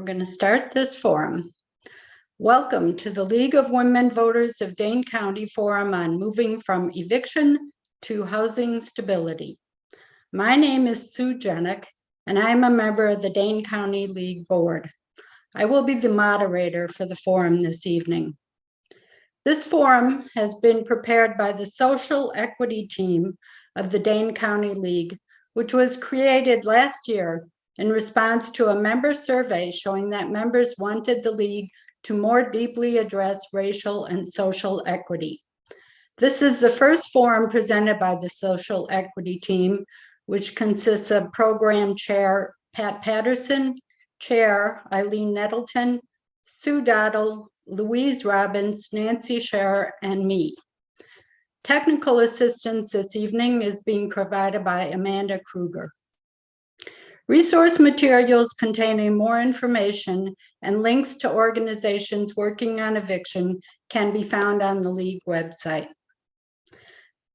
going to start this forum. Welcome to the League of Women Voters of Dane County Forum on Moving from Eviction to Housing Stability. My name is Sue Jenick, and I'm a member of the Dane County League Board. I will be the moderator for the forum this evening. This forum has been prepared by the Social Equity Team of the Dane County League, which was created last year in response to a member survey showing that members wanted the League to more deeply address racial and social equity. This is the first forum presented by the Social Equity Team, which consists of Program Chair Pat Patterson, Chair Eileen Nettleton, Sue Dottle, Louise Robbins, Nancy Scherer, and me. Technical assistance this evening is being provided by Amanda Kruger. Resource materials containing more information and links to organizations working on eviction can be found on the League website.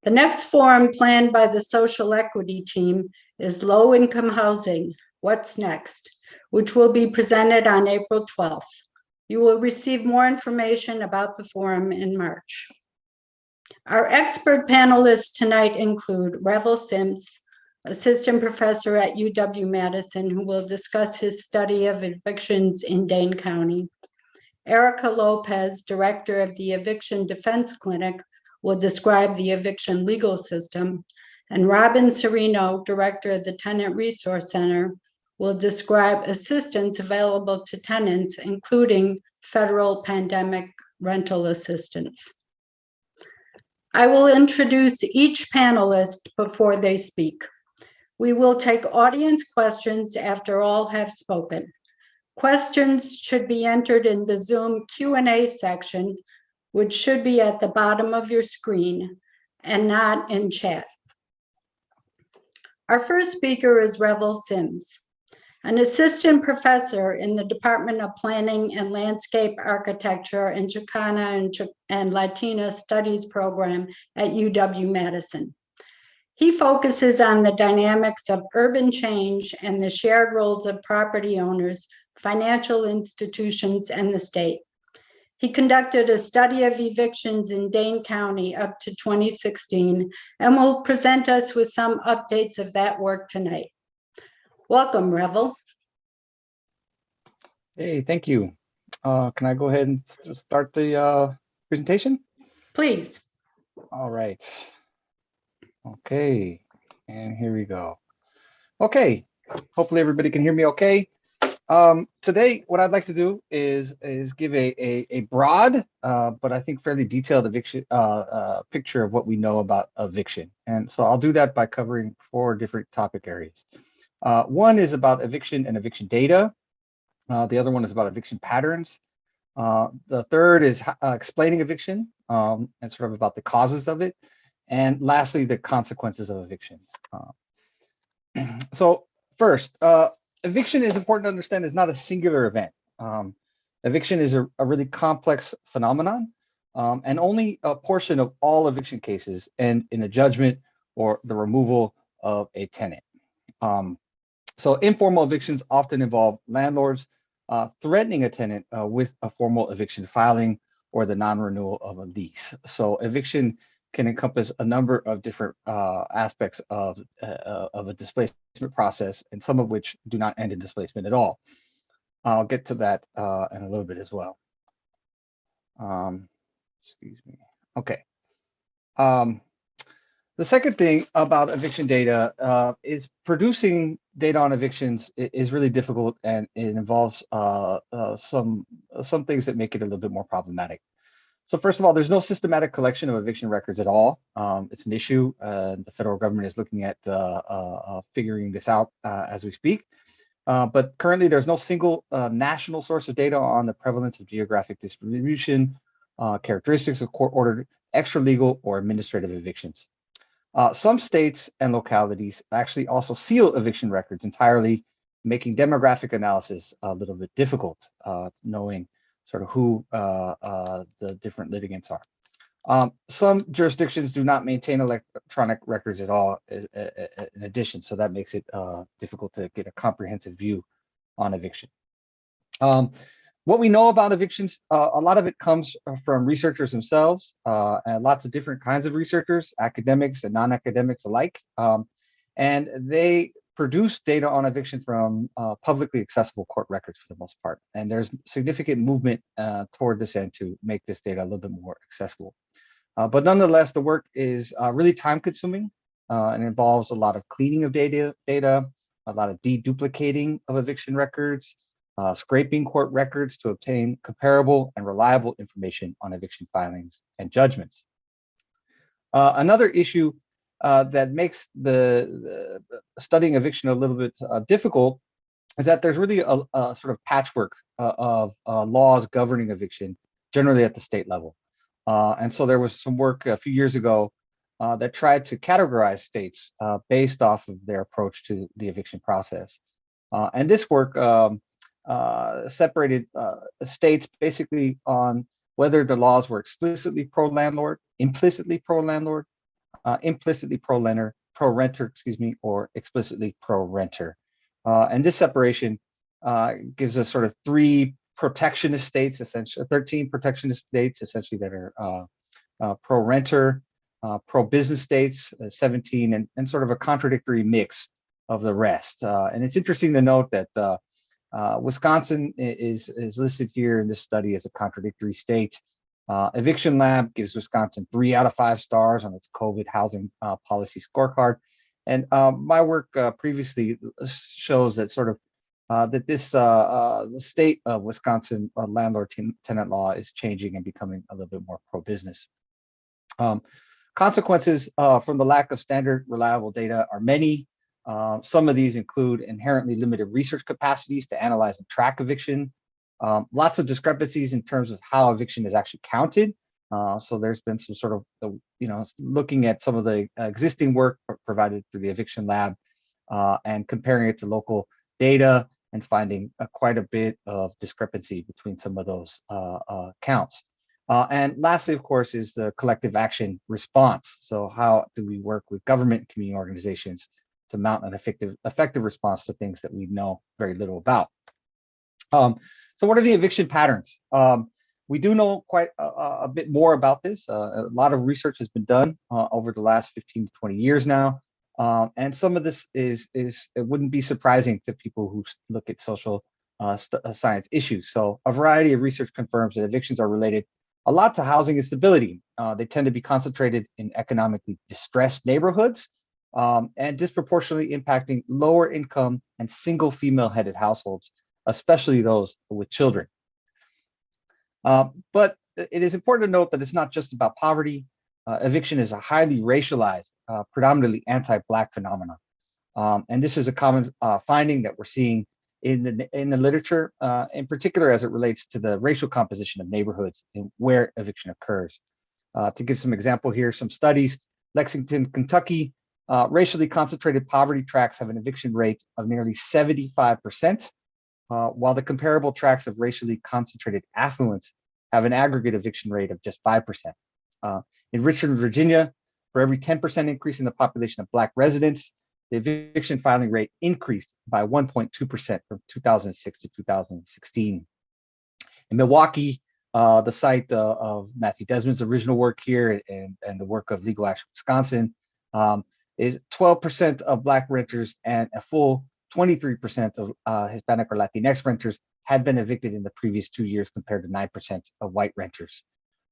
The next forum planned by the Social Equity Team is Low Income Housing, What's Next, which will be presented on April 12th. You will receive more information about the forum in March. Our expert panelists tonight include Revel Sims, Assistant Professor at UW-Madison, who will discuss his study of evictions in Dane County. Erica Lopez, Director of the Eviction Defense Clinic, will describe the eviction legal system. And Robin Serino, Director of the Tenant Resource Center, will describe assistance available to tenants, including federal pandemic rental assistance. I will introduce each panelist before they speak. We will take audience questions after all have spoken. Questions should be entered in the Zoom Q&A section, which should be at the bottom of your screen and not in chat. Our first speaker is Revel Sims, an assistant professor in the Department of Planning and Landscape Architecture and Chicana and Latina Studies program at UW-Madison. He focuses on the dynamics of urban change and the shared roles of property owners, financial institutions, and the state. He conducted a study of evictions in Dane County up to 2016 and will present us with some updates of that work tonight. Welcome, Revel. Hey, thank you. Can I go ahead and start the presentation? Please. All right. Okay, and here we go. Okay, hopefully everybody can hear me okay. Today, what I'd like to do is give a broad, but I think fairly detailed eviction picture of what we know about eviction. And so I'll do that by covering 4 different topic areas. One is about eviction and eviction data. The other one is about eviction patterns. The third is explaining eviction and sort of about the causes of it. And lastly, the consequences of eviction. So first, eviction is important to understand is not a singular event. Eviction is a really complex phenomenon, and only a portion of all eviction cases end in a judgment or the removal of a tenant. So informal evictions often involve landlords threatening a tenant with a formal eviction filing or the non-renewal of a lease. So eviction can encompass a number of different aspects of a displacement process, and some of which do not end in displacement at all. I'll get to that in a little bit as well. Excuse me. Okay. The second thing about eviction data is producing data on evictions is really difficult, and it involves some things that make it a little bit more problematic. So first of all, there's no systematic collection of eviction records at all. It's an issue. The federal government is looking at figuring this out as we speak. But currently, there's no single national source of data on the prevalence of geographic distribution, characteristics of court-ordered extralegal or administrative evictions. Some states and localities actually also seal eviction records entirely, making demographic analysis a little bit difficult, knowing sort of who the different litigants are. Some jurisdictions do not maintain electronic records at all in addition, so that makes it difficult to get a comprehensive view on eviction. What we know about evictions, a lot of it comes from researchers themselves, and lots of different kinds of researchers, academics and non-academics alike. And they produce data on eviction from publicly accessible court records for the most part. And there's significant movement toward this end to make this data a little bit more accessible. But nonetheless, the work is really time consuming and involves a lot of cleaning of data, a lot of deduplicating of eviction records, scraping court records to obtain comparable and reliable information on eviction filings and judgments. Another issue that makes the studying eviction a little bit difficult is that there's really a sort of patchwork of laws governing eviction, generally at the state level. And so there was some work a few years ago that tried to categorize states based off of their approach to the eviction process. And this work separated states basically on whether the laws were explicitly pro-landlord, implicitly pro-landlord, implicitly pro-renter, excuse me, or explicitly pro-renter. And this separation gives us sort of 3 protectionist states, essentially 13 protectionist states, essentially, that are pro-renter, pro-business states, 17, and sort of a contradictory mix of the rest. And it's interesting to note that Wisconsin is listed here in this study as a contradictory state. Eviction Lab gives Wisconsin 3 out of 5 stars on its COVID housing policy scorecard. And my work previously shows that sort of that this the state of Wisconsin landlord-tenant law is changing and becoming a little bit more pro-business. Consequences from the lack of standard reliable data are many. Some of these include inherently limited research capacities to analyze and track eviction, lots of discrepancies in terms of how eviction is actually counted. So there's been some sort of, looking at some of the existing work provided through the Eviction Lab and comparing it to local data and finding quite a bit of discrepancy between some of those counts. And lastly, of course, is the collective action response. So how do we work with government and community organizations to mount an effective response to things that we know very little about? So what are the eviction patterns? We do know quite a bit more about this. A lot of research has been done over the last 15 to 20 years now. And some of this it wouldn't be surprising to people who look at social science issues. So a variety of research confirms that evictions are related a lot to housing instability. They tend to be concentrated in economically distressed neighborhoods and disproportionately impacting lower income and single female-headed households, especially those with children. But it is important to note that it's not just about poverty. Eviction is a highly racialized, predominantly anti-Black phenomenon. And this is a common finding that we're seeing in the literature, in particular as it relates to the racial composition of neighborhoods and where eviction occurs. To give some example here, some studies, Lexington, Kentucky, racially concentrated poverty tracts have an eviction rate of nearly 75%, while the comparable tracts of racially concentrated affluence have an aggregate eviction rate of just 5%. In Richmond, Virginia, for every 10% increase in the population of Black residents, the eviction filing rate increased by 1.2% from 2006 to 2016. In Milwaukee, the site of Matthew Desmond's original work here and the work of Legal Action Wisconsin is 12% of Black renters and a full 23% of Hispanic or Latinx renters had been evicted in the previous 2 years compared to 9% of white renters.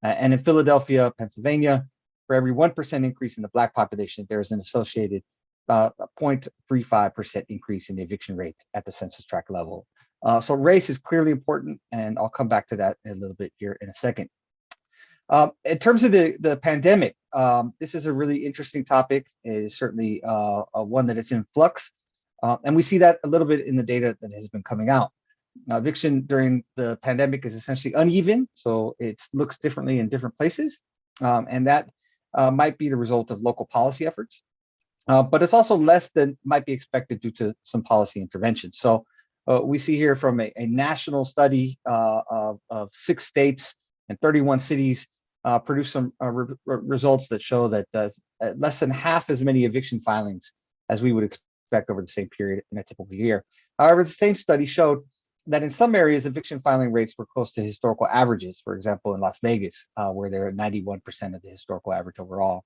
And in Philadelphia, Pennsylvania, for every 1% increase in the Black population, there is an associated 0.35% increase in the eviction rate at the census tract level. So race is clearly important, and I'll come back to that in a little bit here in a second. In terms of the pandemic, this is a really interesting topic. It is certainly one that is in flux. And we see that a little bit in the data that has been coming out. Eviction during the pandemic is essentially uneven, so it looks differently in different places. And that might be the result of local policy efforts. But it's also less than might be expected due to some policy intervention. So we see here from a national study of 6 states and 31 cities produce some results that show that less than half as many eviction filings as we would expect over the same period in a typical year. However, the same study showed that in some areas, eviction filing rates were close to historical averages, for example, in Las Vegas, where they're at 91% of the historical average overall.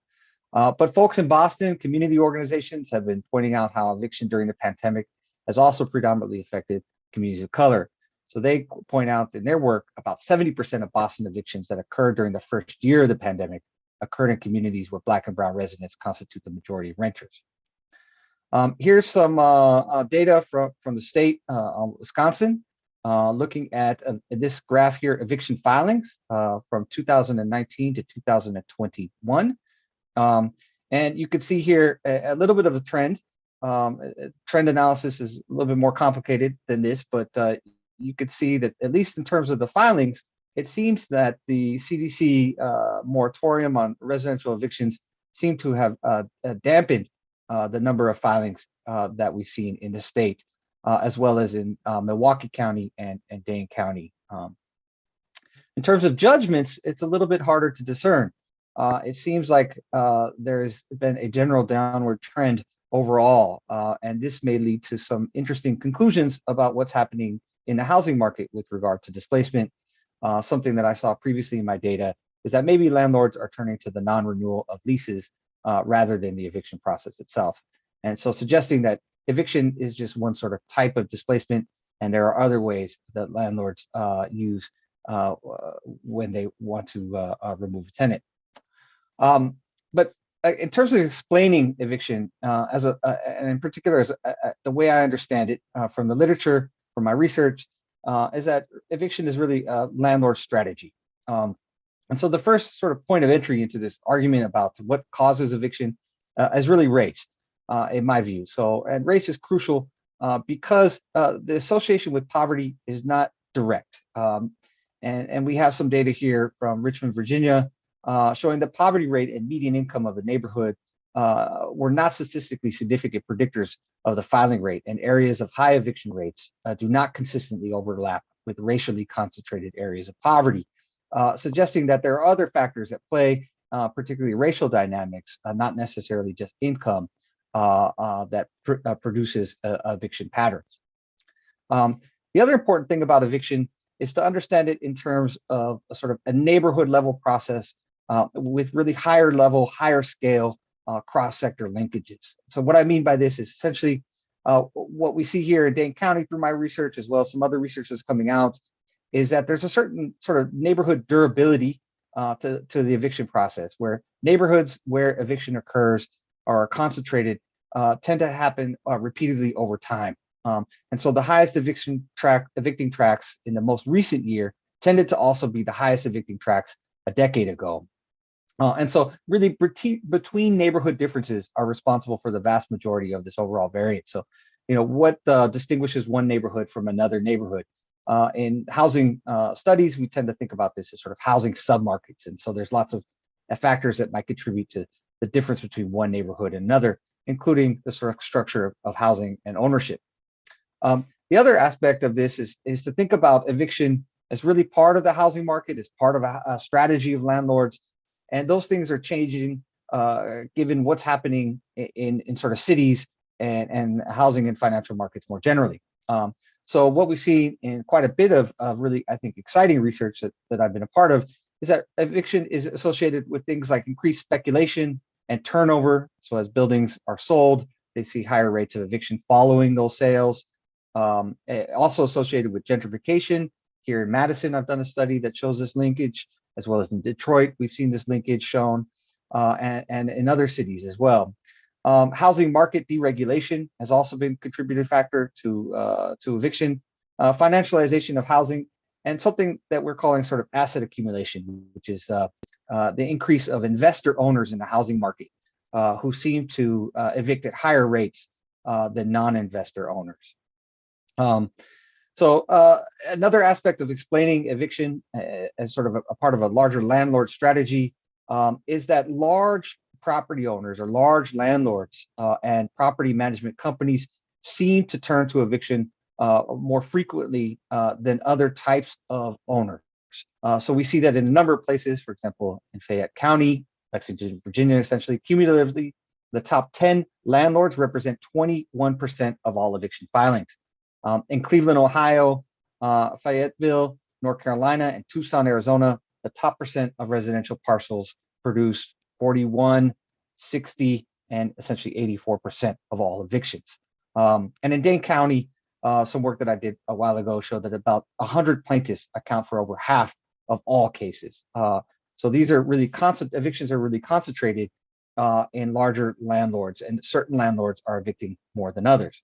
But folks in Boston, community organizations have been pointing out how eviction during the pandemic has also predominantly affected communities of color. So they point out in their work about 70% of Boston evictions that occurred during the first year of the pandemic occurred in communities where Black and Brown residents constitute the majority of renters. Here's some data from the state on Wisconsin, looking at this graph here, eviction filings from 2019 to 2021. And you can see here a little bit of a trend. Trend analysis is a little bit more complicated than this, but you could see that at least in terms of the filings, it seems that the CDC moratorium on residential evictions seem to have dampened the number of filings that we've seen in the state, as well as in Milwaukee County and Dane County. In terms of judgments, it's a little bit harder to discern. It seems like there's been a general downward trend overall, and this may lead to some interesting conclusions about what's happening in the housing market with regard to displacement. Something that I saw previously in my data is that maybe landlords are turning to the non-renewal of leases rather than the eviction process itself. And so suggesting that eviction is just one sort of type of displacement, and there are other ways that landlords use when they want to remove a tenant. But in terms of explaining eviction, and in particular, as the way I understand it from the literature, from my research, is that eviction is really a landlord strategy. And so the first sort of point of entry into this argument about what causes eviction is really race, in my view. So, and race is crucial because the association with poverty is not direct. And we have some data here from Richmond, Virginia, showing the poverty rate and median income of a neighborhood were not statistically significant predictors of the filing rate, and areas of high eviction rates do not consistently overlap with racially concentrated areas of poverty, suggesting that there are other factors at play, particularly racial dynamics, not necessarily just income, that produces eviction patterns. The other important thing about eviction is to understand it in terms of a sort of a neighborhood level process with really higher level, higher scale cross-sector linkages. So what I mean by this is essentially what we see here in Dane County through my research, as well as some other research that's coming out, is that there's a certain sort of neighborhood durability to the eviction process, where neighborhoods where eviction occurs or are concentrated tend to happen repeatedly over time. And so the highest evicting tracts in the most recent year tended to also be the highest evicting tracts a decade ago. And so really between neighborhood differences are responsible for the vast majority of this overall variance. So, you know, what distinguishes one neighborhood from another neighborhood? In housing studies, we tend to think about this as sort of housing submarkets. And so there's lots of factors that might contribute to the difference between one neighborhood and another, including the sort of structure of housing and ownership. The other aspect of this is to think about eviction as really part of the housing market, as part of a strategy of landlords. And those things are changing given what's happening in sort of cities and housing and financial markets more generally. So what we see in quite a bit of really, I think, exciting research that I've been a part of is that eviction is associated with things like increased speculation and turnover. So as buildings are sold, they see higher rates of eviction following those sales. Also associated with gentrification. Here in Madison, I've done a study that shows this linkage, as well as in Detroit, we've seen this linkage shown, and in other cities as well. Housing market deregulation has also been a contributing factor to eviction, financialization of housing, and something that we're calling sort of asset accumulation, which is the increase of investor owners in the housing market who seem to evict at higher rates than non-investor owners. So another aspect of explaining eviction as sort of a part of a larger landlord strategy is that large property owners or large landlords and property management companies seem to turn to eviction more frequently than other types of owners. So we see that in a number of places, for example, in Fayette County, Lexington, Virginia, essentially cumulatively, the top 10 landlords represent 21% of all eviction filings. In Cleveland, Ohio, Fayetteville, North Carolina, and Tucson, Arizona, the top percent of residential parcels produced 41, 60, and essentially 84% of all evictions. And in Dane County, some work that I did a while ago showed that about 100 plaintiffs account for over half of all cases. So these are really evictions are really concentrated in larger landlords, and certain landlords are evicting more than others.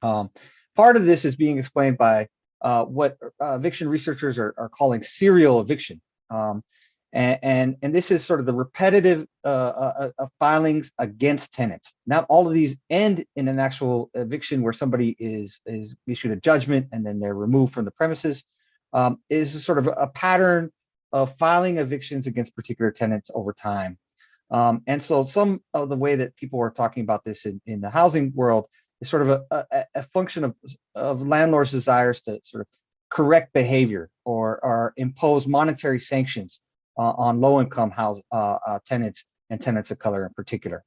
Part of this is being explained by what eviction researchers are calling serial eviction. And this is sort of the repetitive filings against tenants. Not all of these end in an actual eviction where somebody is issued a judgment and then they're removed from the premises. Is sort of a pattern of filing evictions against particular tenants over time. And so some of the way that people are talking about this in the housing world is sort of a function of landlords' desires to sort of correct behavior or impose monetary sanctions on low-income tenants and tenants of color in particular.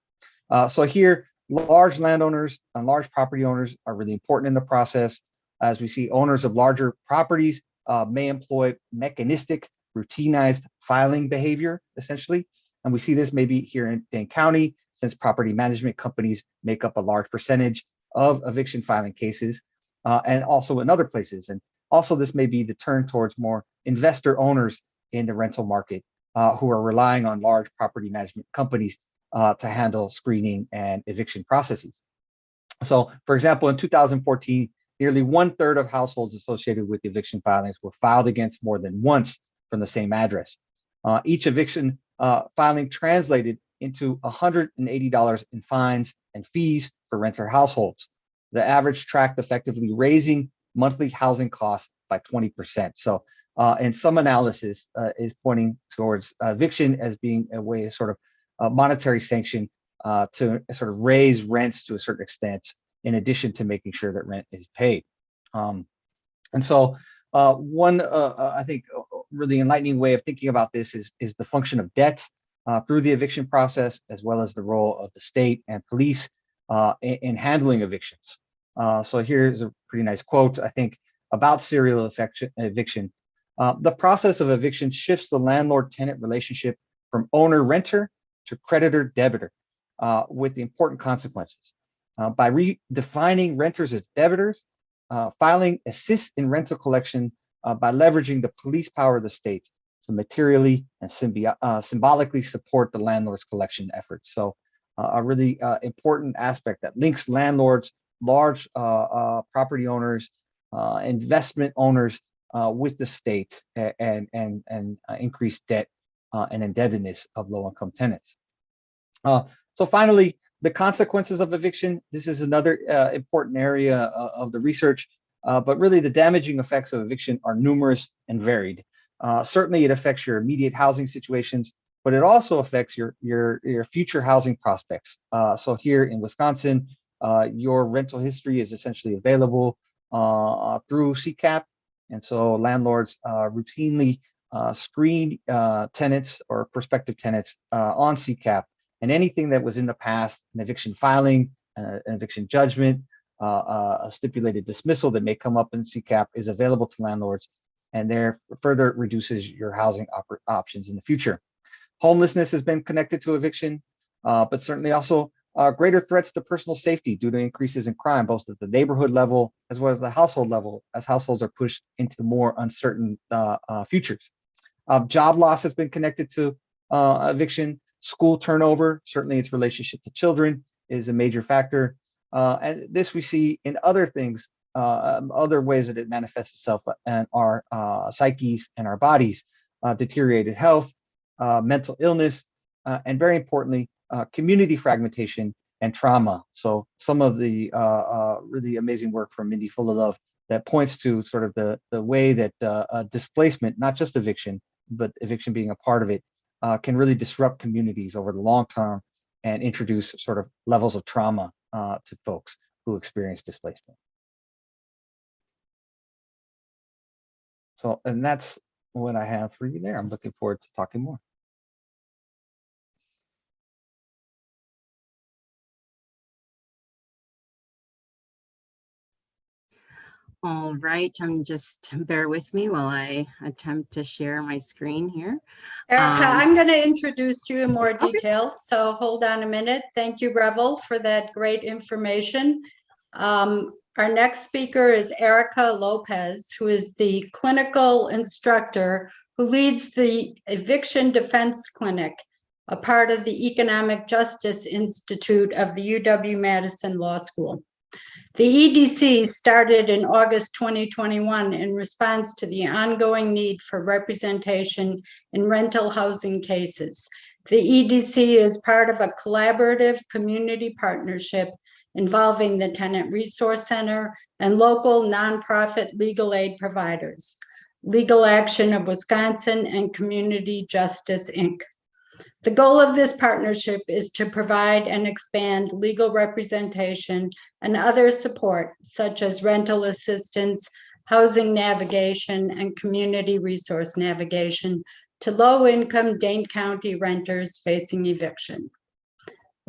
So here, large landowners and large property owners are really important in the process. As we see, owners of larger properties may employ mechanistic, routinized filing behavior, essentially. And we see this maybe here in Dane County, since property management companies make up a large percentage of eviction filing cases, and also in other places. And also this may be the turn towards more investor owners in the rental market who are relying on large property management companies to handle screening and eviction processes. So for example, in 2014, nearly 1/3 of households associated with eviction filings were filed against more than once from the same address. Each eviction filing translated into $180 in fines and fees for renter households. The average tracked effectively raising monthly housing costs by 20%. So, and some analysis is pointing towards eviction as being a way of sort of monetary sanction to sort of raise rents to a certain extent, in addition to making sure that rent is paid. And so one, I think, really enlightening way of thinking about this is the function of debt through the eviction process, as well as the role of the state and police in handling evictions. So here's a pretty nice quote, I think, about serial eviction. The process of eviction shifts the landlord-tenant relationship from owner-renter to creditor-debtor, with the important consequences. By redefining renters as debtors, filing assists in rental collection by leveraging the police power of the state to materially and symbolically support the landlord's collection efforts. So a really important aspect that links landlords, large property owners, investment owners with the state and increased debt and indebtedness of low-income tenants. So finally, the consequences of eviction. This is another important area of the research, but really the damaging effects of eviction are numerous and varied. Certainly it affects your immediate housing situations, but it also affects your future housing prospects. So here in Wisconsin, your rental history is essentially available through CCAP. And so landlords routinely screen tenants or prospective tenants on CCAP. And anything that was in the past, an eviction filing, an eviction judgment, a stipulated dismissal that may come up in CCAP is available to landlords, and there further reduces your housing options in the future. Homelessness has been connected to eviction, but certainly also greater threats to personal safety due to increases in crime, both at the neighborhood level as well as the household level, as households are pushed into more uncertain futures. Job loss has been connected to eviction. School turnover, certainly its relationship to children, is a major factor. And this we see in other things, other ways that it manifests itself in our psyches and our bodies, deteriorated health, mental illness, and very importantly, community fragmentation and trauma. So some of the really amazing work from Mindy Fullilove that points to sort of the way that displacement, not just eviction, but eviction being a part of it, can really disrupt communities over the long term and introduce sort of levels of trauma to folks who experience displacement. So, and that's what I have for you there. I'm looking forward to talking more. All right, just bear with me while I attempt to share my screen here. Erica, I'm going to introduce you in more Okay. detail, so hold on a minute. Thank you, Revel, for that great information. Our next speaker is Erica Lopez, who is the clinical instructor who leads the Eviction Defense Clinic, a part of the Economic Justice Institute of the UW-Madison Law School. The EDC started in August 2021 in response to the ongoing need for representation in rental housing cases. The EDC is part of a collaborative community partnership involving the Tenant Resource Center and local nonprofit legal aid providers, Legal Action of Wisconsin, and Community Justice, Inc. The goal of this partnership is to provide and expand legal representation and other support, such as rental assistance, housing navigation, and community resource navigation to low-income Dane County renters facing eviction.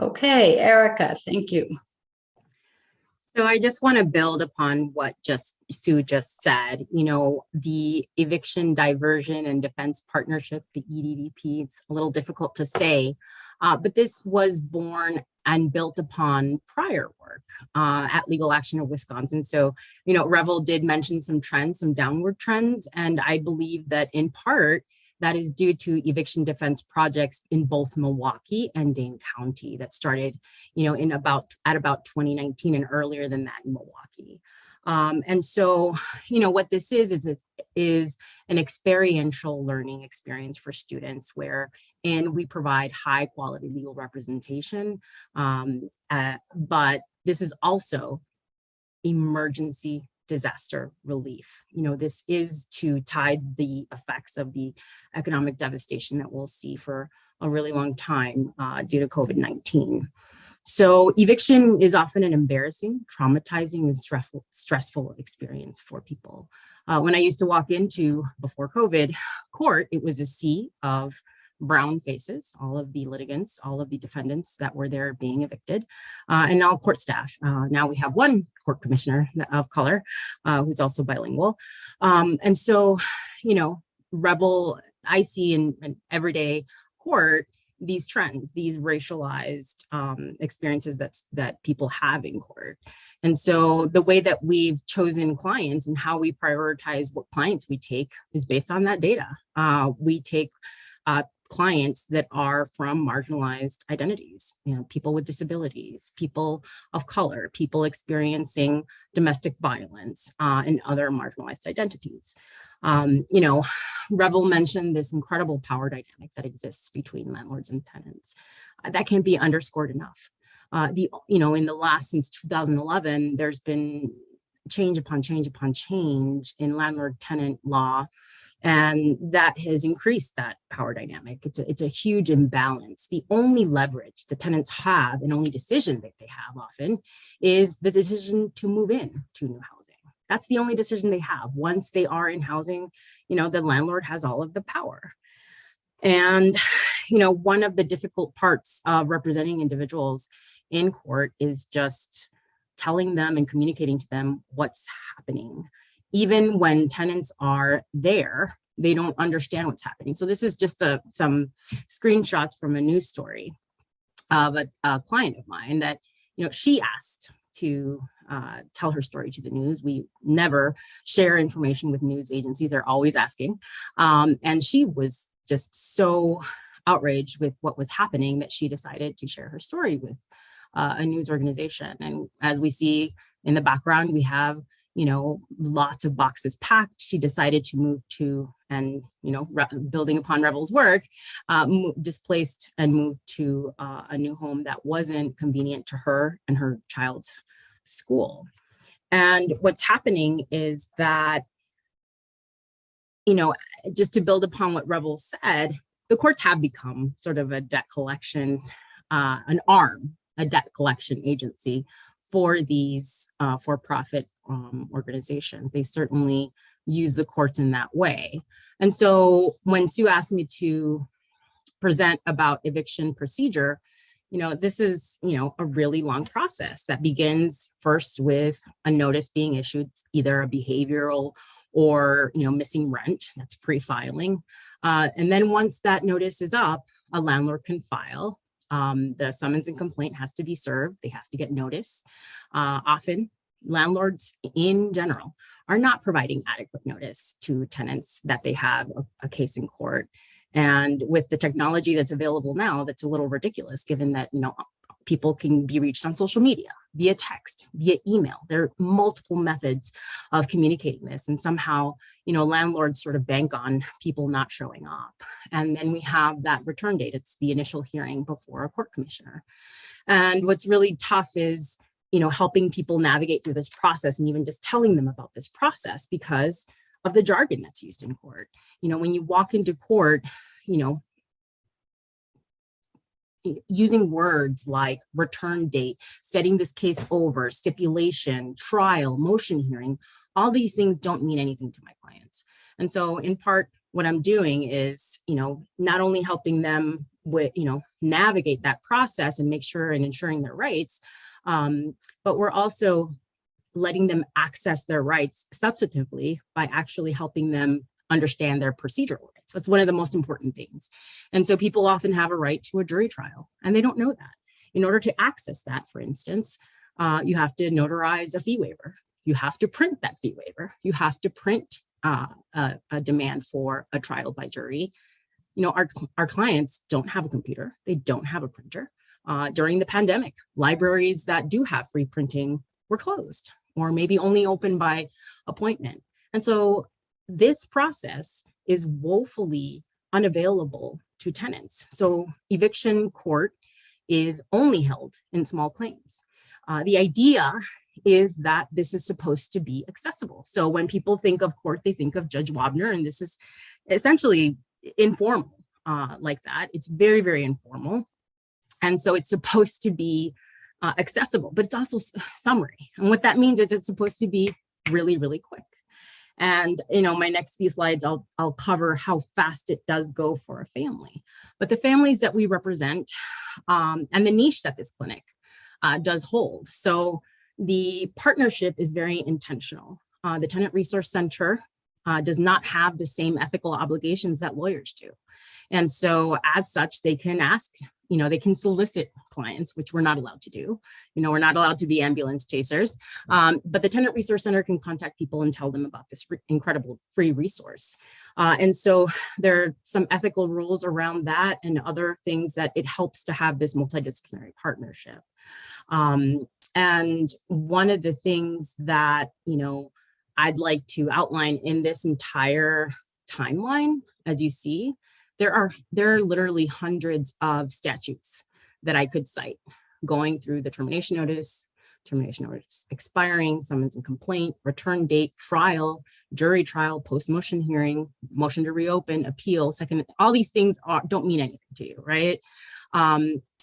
Okay, Erica, thank you. So I just want to build upon what Sue just said. You know, the Eviction Diversion and Defense Partnership, the EDDP, it's a little difficult to say, but this was born and built upon prior work at Legal Action of Wisconsin. So, you know, Revel did mention some trends, some downward trends, and I believe that in part, that is due to eviction defense projects in both Milwaukee and Dane County that started, you know, at about 2019 and earlier than that in Milwaukee. And so, you know, what this is an experiential learning experience for students wherein we provide high quality legal representation. But this is also emergency disaster relief. You know, this is to tide the effects of the economic devastation that we'll see for a really long time due to COVID-19. So eviction is often an embarrassing, traumatizing, and stressful experience for people. When I used to walk into, before COVID, court, it was a sea of brown faces, all of the litigants, all of the defendants that were there being evicted, and now court staff. Now we have one court commissioner of color who's also bilingual. And so, you know, Revel, I see in everyday court, these trends, these racialized experiences that people have in court. And so the way that we've chosen clients and how we prioritize what clients we take is based on that data. We take clients that are from marginalized identities, you know, people with disabilities, people of color, people experiencing domestic violence, and other marginalized identities. You know, Revel mentioned this incredible power dynamic that exists between landlords and tenants. That can't be underscored enough. You know, in the last, since 2011, there's been change upon change upon change in landlord-tenant law, and that has increased that power dynamic. It's a huge imbalance. The only leverage the tenants have, and only decision that they have often, is the decision to move in to new housing. That's the only decision they have. Once they are in housing, you know, the landlord has all of the power. And, you know, one of the difficult parts of representing individuals in court is just telling them and communicating to them what's happening. Even when tenants are there, they don't understand what's happening. So this is just some screenshots from a news story of a client of mine that, you know, she asked to tell her story to the news. We never share information with news agencies. They're always asking. And she was just so outraged with what was happening that she decided to share her story with a news organization. And as we see in the background, we have, you know, lots of boxes packed. She decided to move to, and, you know, building upon Revel's work, displaced and moved to a new home that wasn't convenient to her and her child's school. And what's happening is that, you know, just to build upon what Revel said, the courts have become sort of a debt collection, an arm, a debt collection agency for these for-profit organizations. They certainly use the courts in that way. And so when Sue asked me to present about eviction procedure, this is, a really long process that begins first with a notice being issued, either a behavioral or, missing rent, that's pre-filing. And then once that notice is up, a landlord can file. The summons and complaint has to be served. They have to get notice. Often landlords in general are not providing adequate notice to tenants that they have a case in court. And with the technology that's available now, that's a little ridiculous, given that, people can be reached on social media, via text, via email. There are multiple methods of communicating this. And somehow, landlords sort of bank on people not showing up. And then we have that return date. It's the initial hearing before a court commissioner. And what's really tough is, helping people navigate through this process and even just telling them about this process because of the jargon that's used in court. When you walk into court, using words like return date, setting this case over, stipulation, trial, motion hearing, all these things don't mean anything to my clients. And so in part, what I'm doing is, not only helping them with, navigate that process and make sure and ensuring their rights, but we're also letting them access their rights substantively by actually helping them understand their procedural rights. That's one of the most important things. And so people often have a right to a jury trial, and they don't know that. In order to access that, for instance, you have to notarize a fee waiver. You have to print that fee waiver. You have to print a demand for a trial by jury. Our clients don't have a computer. They don't have a printer. During the pandemic, libraries that do have free printing were closed or maybe only open by appointment. And so this process is woefully unavailable to tenants. So eviction court is only held in small claims. The idea is that this is supposed to be accessible. So when people think of court, they think of Judge Wabner, and this is essentially informal like that. It's very, very informal. And so it's supposed to be accessible, but it's also summary. And what that means is it's supposed to be really, really quick. And, my next few slides, I'll cover how fast it does go for a family. But the families that we represent and the niche that this clinic does hold. So the partnership is very intentional. The Tenant Resource Center does not have the same ethical obligations that lawyers do. And so as such, they can ask, they can solicit clients, which we're not allowed to do. We're not allowed to be ambulance chasers, but the Tenant Resource Center can contact people and tell them about this incredible free resource. And so there are some ethical rules around that and other things that it helps to have this multidisciplinary partnership. And one of the things that, I'd like to outline in this entire timeline, as you see, there are literally hundreds of statutes that I could cite, going through the termination notice expiring, summons and complaint, return date, trial, jury trial, post-motion hearing, motion to reopen, appeal, second, all these things don't mean anything to you, right?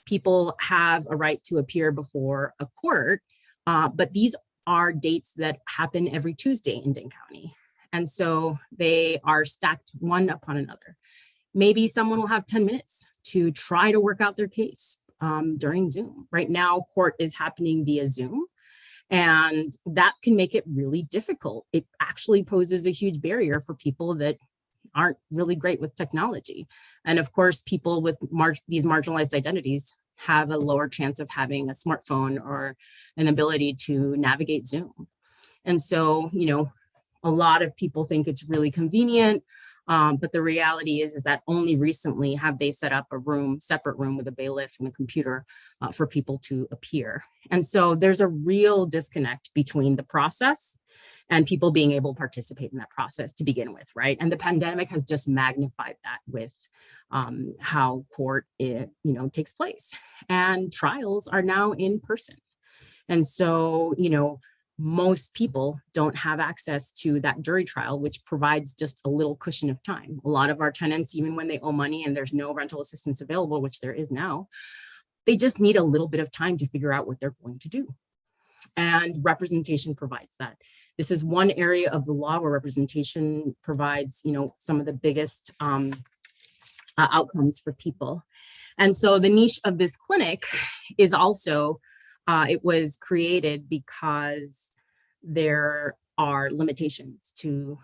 People have a right to appear before a court, but these are dates that happen every Tuesday in Dane County. And so they are stacked one upon another. Maybe someone will have 10 minutes to try to work out their case during Zoom. Right now, court is happening via Zoom, and that can make it really difficult. It actually poses a huge barrier for people that aren't really great with technology. And of course, people with these marginalized identities have a lower chance of having a smartphone or an ability to navigate Zoom. And so, a lot of people think it's really convenient. But the reality is that only recently have they set up a separate room with a bailiff and a computer for people to appear. And so there's a real disconnect between the process and people being able to participate in that process to begin with, right? And the pandemic has just magnified that with how court takes place. And trials are now in person. And so, most people don't have access to that jury trial, which provides just a little cushion of time. A lot of our tenants, even when they owe money and there's no rental assistance available, which there is now, they just need a little bit of time to figure out what they're going to do. And representation provides that. This is one area of the law where representation provides, some of the biggest outcomes for people. And so the niche of this clinic is also, it was created because there are limitations to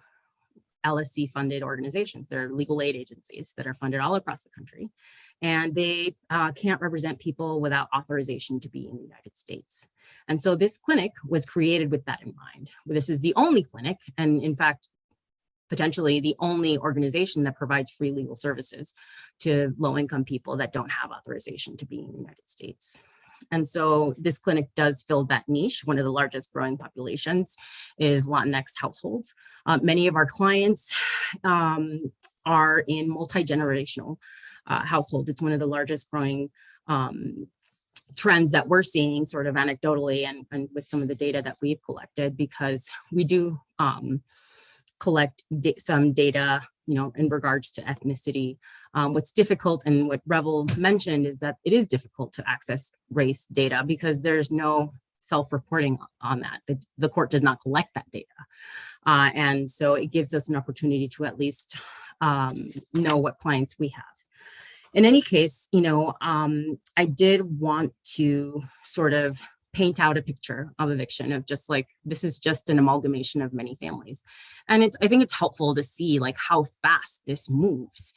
LSC funded organizations. They're legal aid agencies that are funded all across the country, and they can't represent people without authorization to be in the United States. And so this clinic was created with that in mind. This is the only clinic, and in fact, potentially the only organization that provides free legal services to low-income people that don't have authorization to be in the United States. And so this clinic does fill that niche. One of the largest growing populations is Latinx households. Many of our clients are in multi-generational households. It's one of the largest growing trends that we're seeing sort of anecdotally and with some of the data that we've collected, because we do collect some data, in regards to ethnicity. What's difficult, and what Revel mentioned, is that it is difficult to access race data because there's no self-reporting on that. The court does not collect that data. And so it gives us an opportunity to at least know what clients we have. In any case, I did want to sort of paint out a picture of eviction of just like, this is just an amalgamation of many families. And I think it's helpful to see like how fast this moves.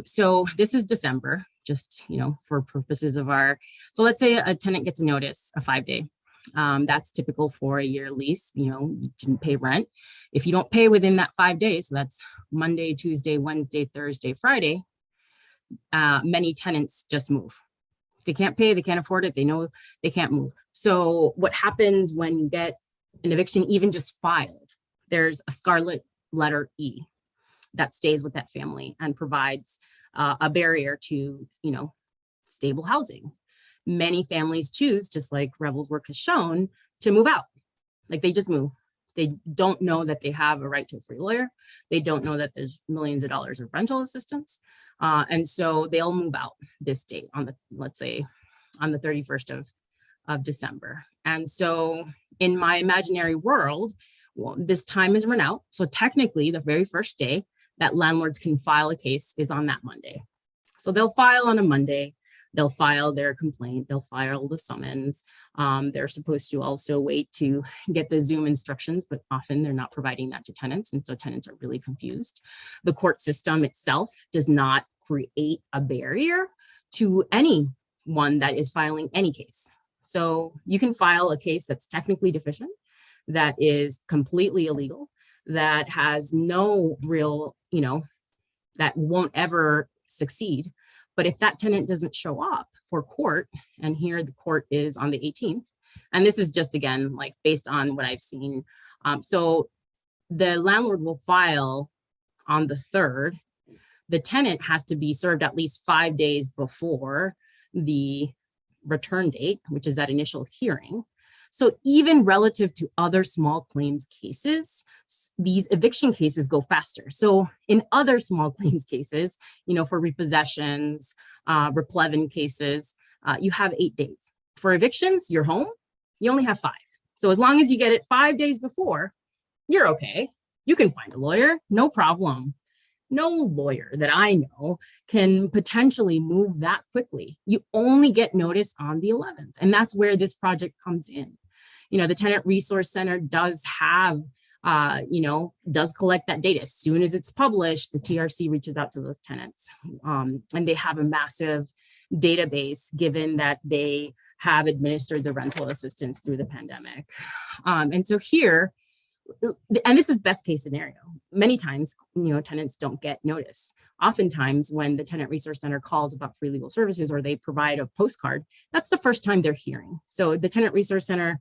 So this is December, just, for purposes of so let's say a tenant gets a notice, a 5-day. That's typical for a year lease. You didn't pay rent. If you don't pay within that 5 days, so that's Monday, Tuesday, Wednesday, Thursday, Friday, many tenants just move. If they can't pay, they can't afford it, they know they can't move. So what happens when you get an eviction even just filed, there's a scarlet letter E that stays with that family and provides a barrier to, stable housing. Many families choose, just like Revel's work has shown, to move out. Like they just move. They don't know that they have a right to a free lawyer. They don't know that there's millions of dollars of rental assistance. And so they'll move out this date let's say on the 31st of December. And so in my imaginary world, this time is run out. So technically the very first day that landlords can file a case is on that Monday. So they'll file on a Monday. They'll file their complaint, they'll file the summons. They're supposed to also wait to get the Zoom instructions, but often they're not providing that to tenants. And so tenants are really confused. The court system itself does not create a barrier to anyone that is filing any case. So you can file a case that's technically deficient, that is completely illegal, that has no real, that won't ever succeed. But if that tenant doesn't show up for court, and here the court is on the 18th, and this is just, again, like based on what I've seen. So the landlord will file on the 3rd. The tenant has to be served at least 5 days before the return date, which is that initial hearing. So even relative to other small claims cases, these eviction cases go faster. So in other small claims cases, for repossessions, replevin cases, you have 8 days. For evictions, you're home, you only have 5. So as long as you get it 5 days before, you're okay. You can find a lawyer, no problem. No lawyer that I know can potentially move that quickly. You only get notice on the 11th. And that's where this project comes in. The Tenant Resource Center does have, does collect that data. As soon as it's published, the TRC reaches out to those tenants. And they have a massive database, given that they have administered the rental assistance through the pandemic. And so here, and this is best case scenario. Many times, tenants don't get notice. Oftentimes when the Tenant Resource Center calls about free legal services or they provide a postcard, that's the first time they're hearing. So the Tenant Resource Center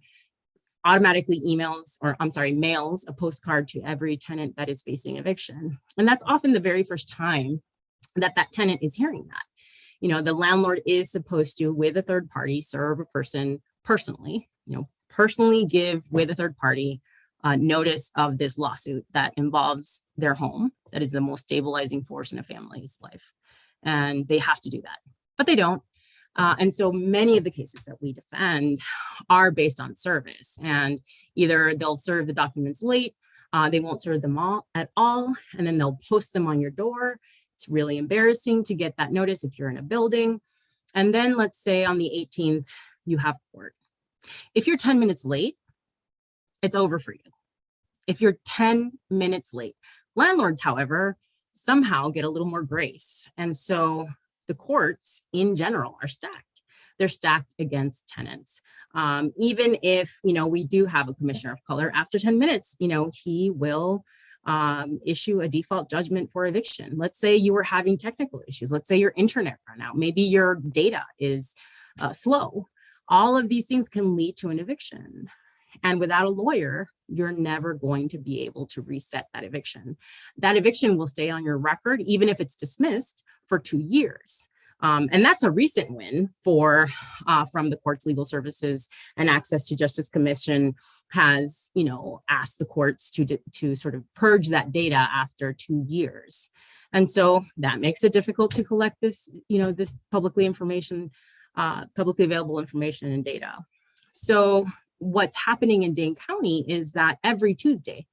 automatically mails a postcard to every tenant that is facing eviction. And that's often the very first time that tenant is hearing that. The landlord is supposed to, with a third party, serve a person personally, personally give with a third party notice of this lawsuit that involves their home. That is the most stabilizing force in a family's life. And they have to do that, but they don't. And so many of the cases that we defend are based on service, and either they'll serve the documents late, they won't serve them all at all, and then they'll post them on your door. It's really embarrassing to get that notice if you're in a building. And then let's say on the 18th, you have court. If you're 10 minutes late, it's over for you. If you're 10 minutes late. Landlords, however, somehow get a little more grace. And so the courts in general are stacked. They're stacked against tenants. Even if, we do have a commissioner of color, after 10 minutes, he will issue a default judgment for eviction. Let's say you were having technical issues. Let's say your internet ran out. Maybe your data is slow. All of these things can lead to an eviction. And without a lawyer, you're never going to be able to reset that eviction. That eviction will stay on your record, even if it's dismissed, for 2 years. And that's a recent win from the court's legal services and Access to Justice Commission has, asked the courts to sort of purge that data after 2 years. And so that makes it difficult to collect this, this publicly available information and data. So what's happening in Dane County is that every Tuesday,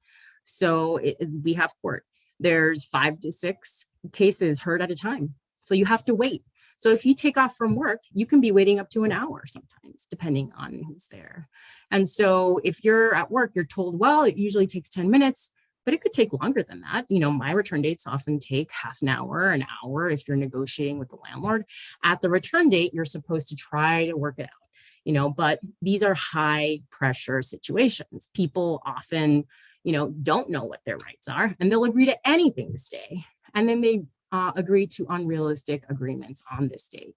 we have court, there's 5 to 6 cases heard at a time. So you have to wait. So if you take off from work, you can be waiting up to an hour sometimes, depending on who's there. And so if you're at work, you're told, well, it usually takes 10 minutes, but it could take longer than that. My return dates often take half an hour if you're negotiating with the landlord. At the return date, you're supposed to try to work it out. But these are high pressure situations. People often, don't know what their rights are, and they'll agree to anything to stay. And then they agree to unrealistic agreements on this date.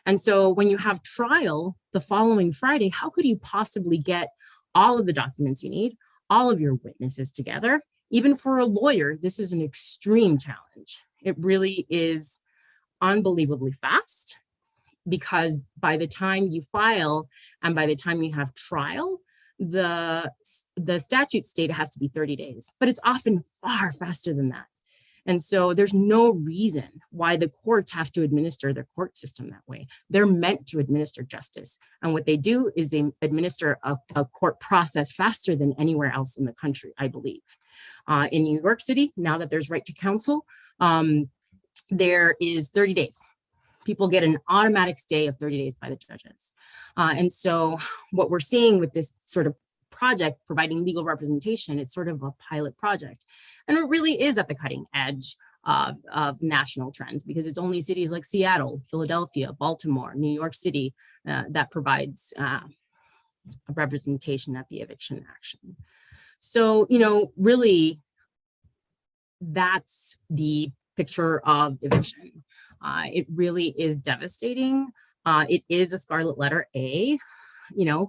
And so when you have trial the following Friday, how could you possibly get all of the documents you need, all of your witnesses together? Even for a lawyer, this is an extreme challenge. It really is unbelievably fast, because by the time you file and by the time you have trial, the statute state it has to be 30 days, but it's often far faster than that. And so there's no reason why the courts have to administer their court system that way. They're meant to administer justice. And what they do is they administer a court process faster than anywhere else in the country, I believe. In New York City, now that there's right to counsel, there is 30 days. People get an automatic stay of 30 days by the judges. And so what we're seeing with this sort of project providing legal representation, it's sort of a pilot project. And it really is at the cutting edge of national trends, because it's only cities like Seattle, Philadelphia, Baltimore, New York City that provides a representation at the eviction action. So, really, that's the picture of eviction. It really is devastating. It is a scarlet letter A,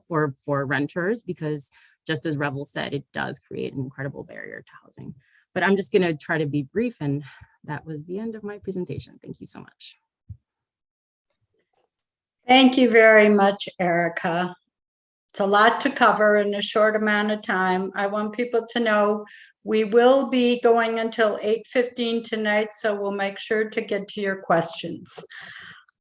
for renters, because just as Revel said, it does create an incredible barrier to housing. But I'm just going to try to be brief, and that was the end of my presentation. Thank you so much. Thank you very much, Erica. It's a lot to cover in a short amount of time. I want people to know we will be going until 8:15 tonight, so we'll make sure to get to your questions.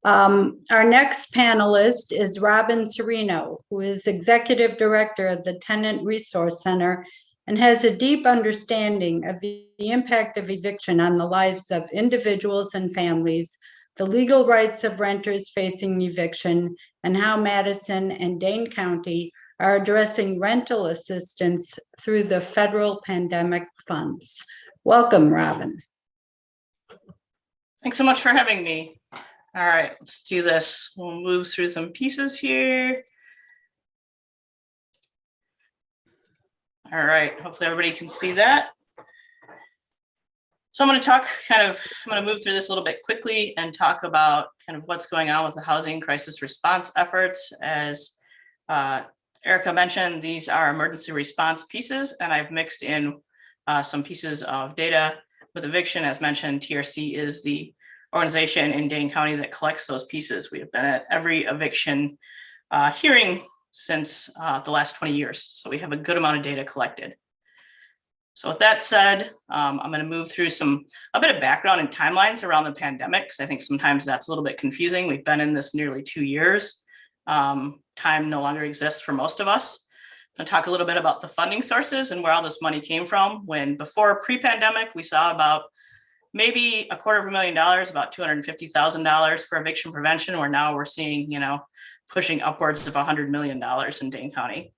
Our next panelist is Robin Serino, who is Executive Director of the Tenant Resource Center and has a deep understanding of the impact of eviction on the lives of individuals and families, the legal rights of renters facing eviction, and how Madison and Dane County are addressing rental assistance through the federal pandemic funds. Welcome, Robin. Thanks so much for having me. All right, let's do this. We'll move through some pieces here. All right, hopefully everybody can see that. So I'm going to move through this a little bit quickly and talk about kind of what's going on with the housing crisis response efforts. As Erica mentioned, these are emergency response pieces, and I've mixed in some pieces of data with eviction. As mentioned, TRC is the organization in Dane County that collects those pieces. We have been at every eviction hearing since the last 20 years. So we have a good amount of data collected. So with that said, I'm going to move through a bit of background and timelines around the pandemic, because I think sometimes that's a little bit confusing. We've been in this nearly 2 years. Time no longer exists for most of us. I'm going to talk a little bit about the funding sources and where all this money came from. When before pre-pandemic, we saw about maybe $250,000, about $250,000 for eviction prevention, where now we're seeing, pushing upwards of $100 million in Dane County.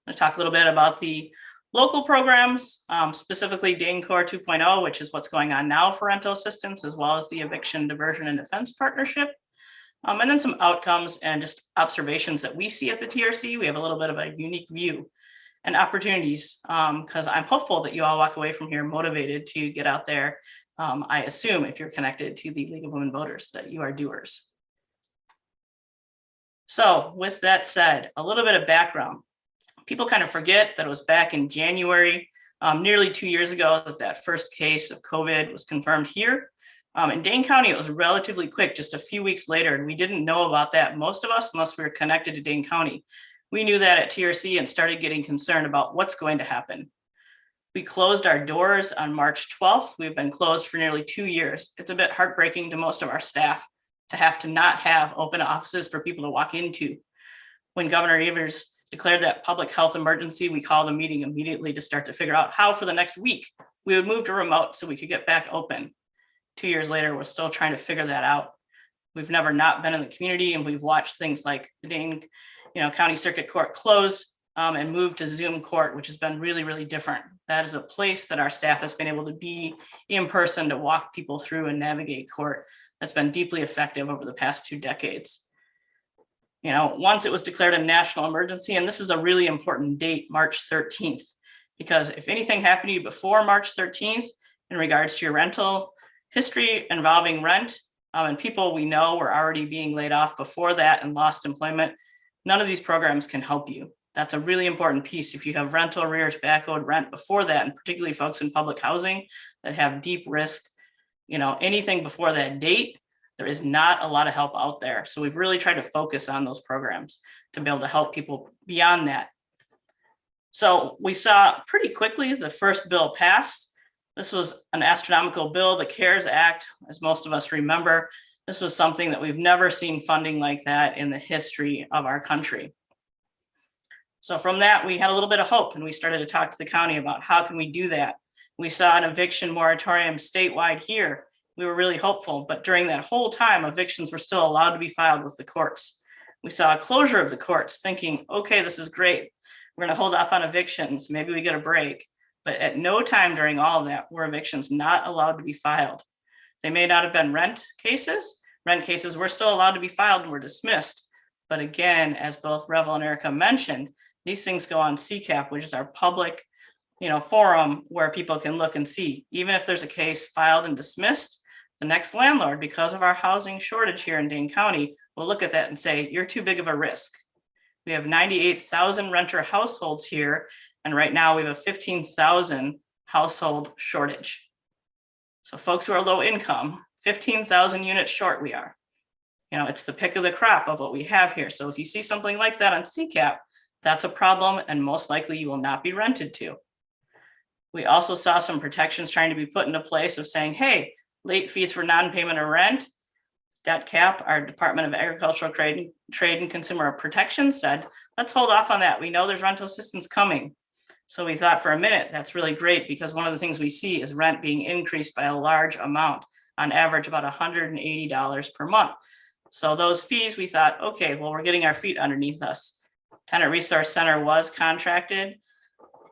I'm going to talk a little bit about the local programs, specifically Dane Core 2.0, which is what's going on now for rental assistance, as well as the Eviction Diversion and Defense Partnership. And then some outcomes and just observations that we see at the TRC. We have a little bit of a unique view and opportunities, because I'm hopeful that you all walk away from here motivated to get out there. I assume if you're connected to the League of Women Voters that you are doers. So with that said, a little bit of background. People kind of forget that it was back in January, nearly 2 years ago, that first case of COVID was confirmed here. In Dane County, it was relatively quick, just a few weeks later, and we didn't know about that, most of us, unless we were connected to Dane County. We knew that at TRC and started getting concerned about what's going to happen. We closed our doors on March 12th. We've been closed for nearly 2 years. It's a bit heartbreaking to most of our staff to have to not have open offices for people to walk into. When Governor Evers declared that public health emergency, we called a meeting immediately to start to figure out how for the next week we would move to remote so we could get back open. 2 years later, we're still trying to figure that out. We've never not been in the community, and we've watched things like the Dane County Circuit Court close and move to Zoom court, which has been really, really different. That is a place that our staff has been able to be in person to walk people through and navigate court. That's been deeply effective over the past 2 decades. Once it was declared a national emergency, and this is a really important date, March 13th, because if anything happened to you before March 13th in regards to your rental history involving rent, and people we know were already being laid off before that and lost employment, none of these programs can help you. That's a really important piece. If you have rental arrears, back owed rent before that, and particularly folks in public housing that have deep risk, anything before that date, there is not a lot of help out there. So we've really tried to focus on those programs to be able to help people beyond that. So we saw pretty quickly the first bill pass. This was an astronomical bill, the CARES Act, as most of us remember. This was something that we've never seen funding like that in the history of our country. So from that, we had a little bit of hope, and we started to talk to the county about how can we do that. We saw an eviction moratorium statewide here. We were really hopeful, but during that whole time, evictions were still allowed to be filed with the courts. We saw a closure of the courts, thinking, okay, this is great. We're going to hold off on evictions. Maybe we get a break. But at no time during all of that were evictions not allowed to be filed. They may not have been rent cases. Rent cases were still allowed to be filed and were dismissed. But again, as both Revel and Erica mentioned, these things go on CCAP, which is our public forum where people can look and see. Even if there's a case filed and dismissed, the next landlord, because of our housing shortage here in Dane County, will look at that and say, you're too big of a risk. We have 98,000 renter households here, and right now we have a 15,000 household shortage. So folks who are low income, 15,000 units short we are. It's the pick of the crop of what we have here. So if you see something like that on CCAP, that's a problem, and most likely you will not be rented to. We also saw some protections trying to be put into place of saying, hey, late fees for non-payment of rent, debt cap, our Department of Agricultural Trade and Consumer Protection said, let's hold off on that. We know there's rental assistance coming. So we thought for a minute, that's really great, because one of the things we see is rent being increased by a large amount, on average about $180 per month. So those fees, we thought, okay, well, we're getting our feet underneath us. Tenant Resource Center was contracted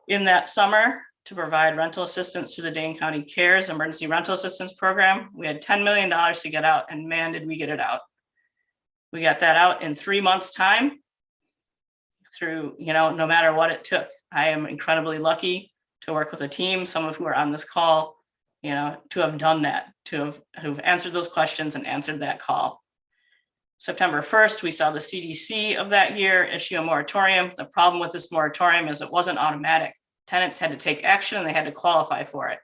in that summer to provide rental assistance through the Dane County CARES Emergency Rental Assistance Program. We had $10 million to get out, and man, did we get it out. We got that out in 3 months' time through, no matter what it took. I am incredibly lucky to work with a team, some of who are on this call, to have done that, who've answered those questions and answered that call. September 1st, we saw the CDC of that year issue a moratorium. The problem with this moratorium is it wasn't automatic. Tenants had to take action and they had to qualify for it.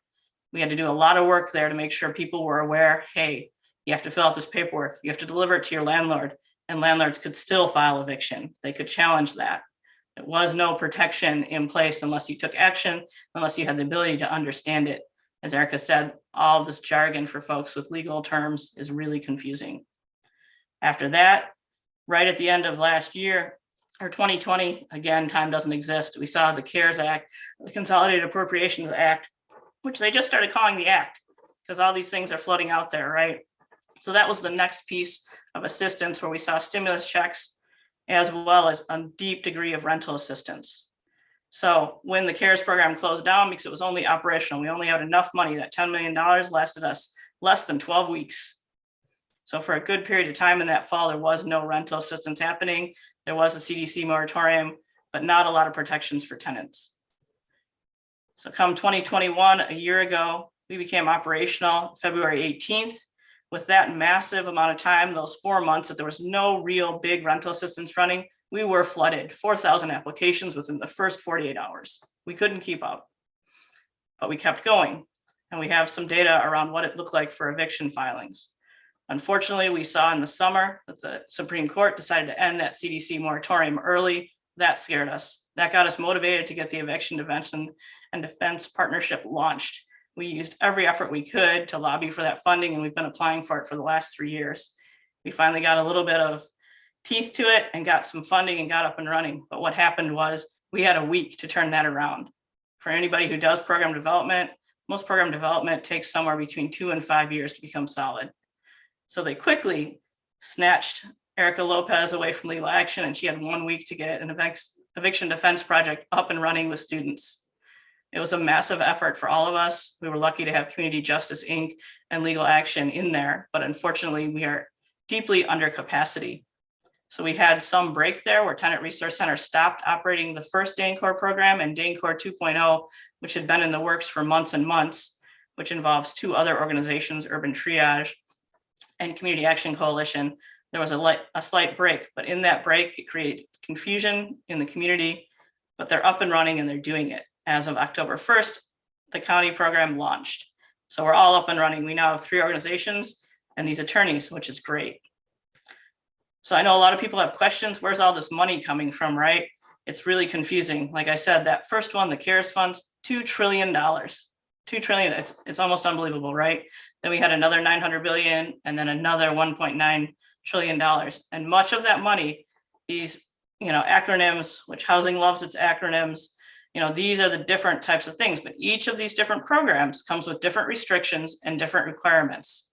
We had to do a lot of work there to make sure people were aware, hey, you have to fill out this paperwork. You have to deliver it to your landlord, and landlords could still file eviction. They could challenge that. There was no protection in place unless you took action, unless you had the ability to understand it. As Erica said, all of this jargon for folks with legal terms is really confusing. After that, right at the end of last year, or 2020, again, time doesn't exist. We saw the CARES Act, the Consolidated Appropriations Act, which they just started calling the Act, because all these things are floating out there, right? So that was the next piece of assistance where we saw stimulus checks as well as a deep degree of rental assistance. So when the CARES program closed down, because it was only operational, we only had enough money, that $10 million lasted us less than 12 weeks. So for a good period of time in that fall, there was no rental assistance happening. There was a CDC moratorium, but not a lot of protections for tenants. So come 2021, a year ago, we became operational February 18th. With that massive amount of time, those 4 months that there was no real big rental assistance running, we were flooded, 4,000 applications within the first 48 hours. We couldn't keep up, but we kept going. And we have some data around what it looked like for eviction filings. Unfortunately, we saw in the summer that the Supreme Court decided to end that CDC moratorium early. That scared us. That got us motivated to get the Eviction and Defense Partnership launched. We used every effort we could to lobby for that funding, and we've been applying for it for the last 3 years. We finally got a little bit of teeth to it and got some funding and got up and running. But what happened was we had a week to turn that around. For anybody who does program development, most program development takes somewhere between 2 and 5 years to become solid. So they quickly snatched Erica Lopez away from legal action, and she had 1 week to get an eviction defense project up and running with students. It was a massive effort for all of us. We were lucky to have Community Justice Inc. and legal action in there, but unfortunately we are deeply under capacity. So we had some break there where Tenant Resource Center stopped operating the first DANCOR program, and DANCOR 2.0, which had been in the works for months and months, which involves 2 other organizations, Urban Triage and Community Action Coalition. There was a slight break, but in that break, it created confusion in the community, but they're up and running and they're doing it. As of October 1st, the county program launched. So we're all up and running. We now have 3 organizations and these attorneys, which is great. So I know a lot of people have questions. Where's all this money coming from, right? It's really confusing. Like I said, that first one, the CARES funds, $2 trillion. $2 trillion, it's almost unbelievable, right? Then we had another 900 billion and then another $1.9 trillion. And much of that money, these acronyms, which housing loves its acronyms, these are the different types of things, but each of these different programs comes with different restrictions and different requirements.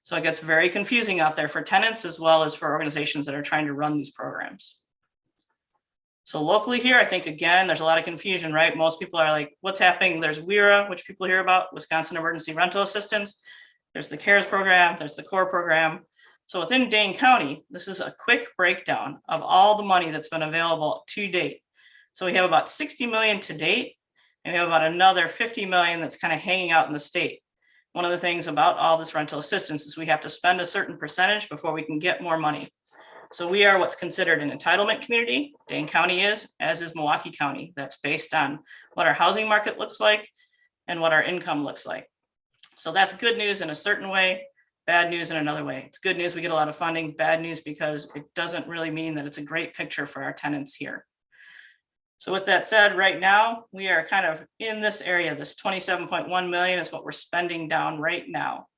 So it gets very confusing out there for tenants as well as for organizations that are trying to run these programs. So locally here, I think, again, there's a lot of confusion, right? Most people are like, what's happening? There's WERA, which people hear about, Wisconsin Emergency Rental Assistance. There's the CARES program, there's the CORE program. So within Dane County, this is a quick breakdown of all the money that's been available to date. So we have about 60 million to date, and we have about another 50 million that's kind of hanging out in the state. One of the things about all this rental assistance is we have to spend a certain percentage before we can get more money. So we are what's considered an entitlement community. Dane County is, as is Milwaukee County. That's based on what our housing market looks like and what our income looks like. So that's good news in a certain way, bad news in another way. It's good news we get a lot of funding, bad news because it doesn't really mean that it's a great picture for our tenants here. So with that said, right now, we are kind of in this area. This 27.1 million is what we're spending down right now.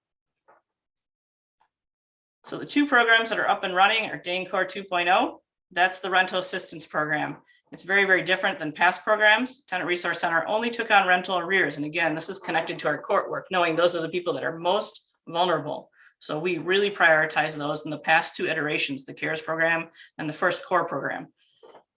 So the 2 programs that are up and running are DANCOR 2.0. That's the rental assistance program. It's very, very different than past programs. Tenant Resource Center only took on rental arrears. And again, this is connected to our court work, knowing those are the people that are most vulnerable. So we really prioritize those in the past 2 iterations, the CARES program and the first CORE program.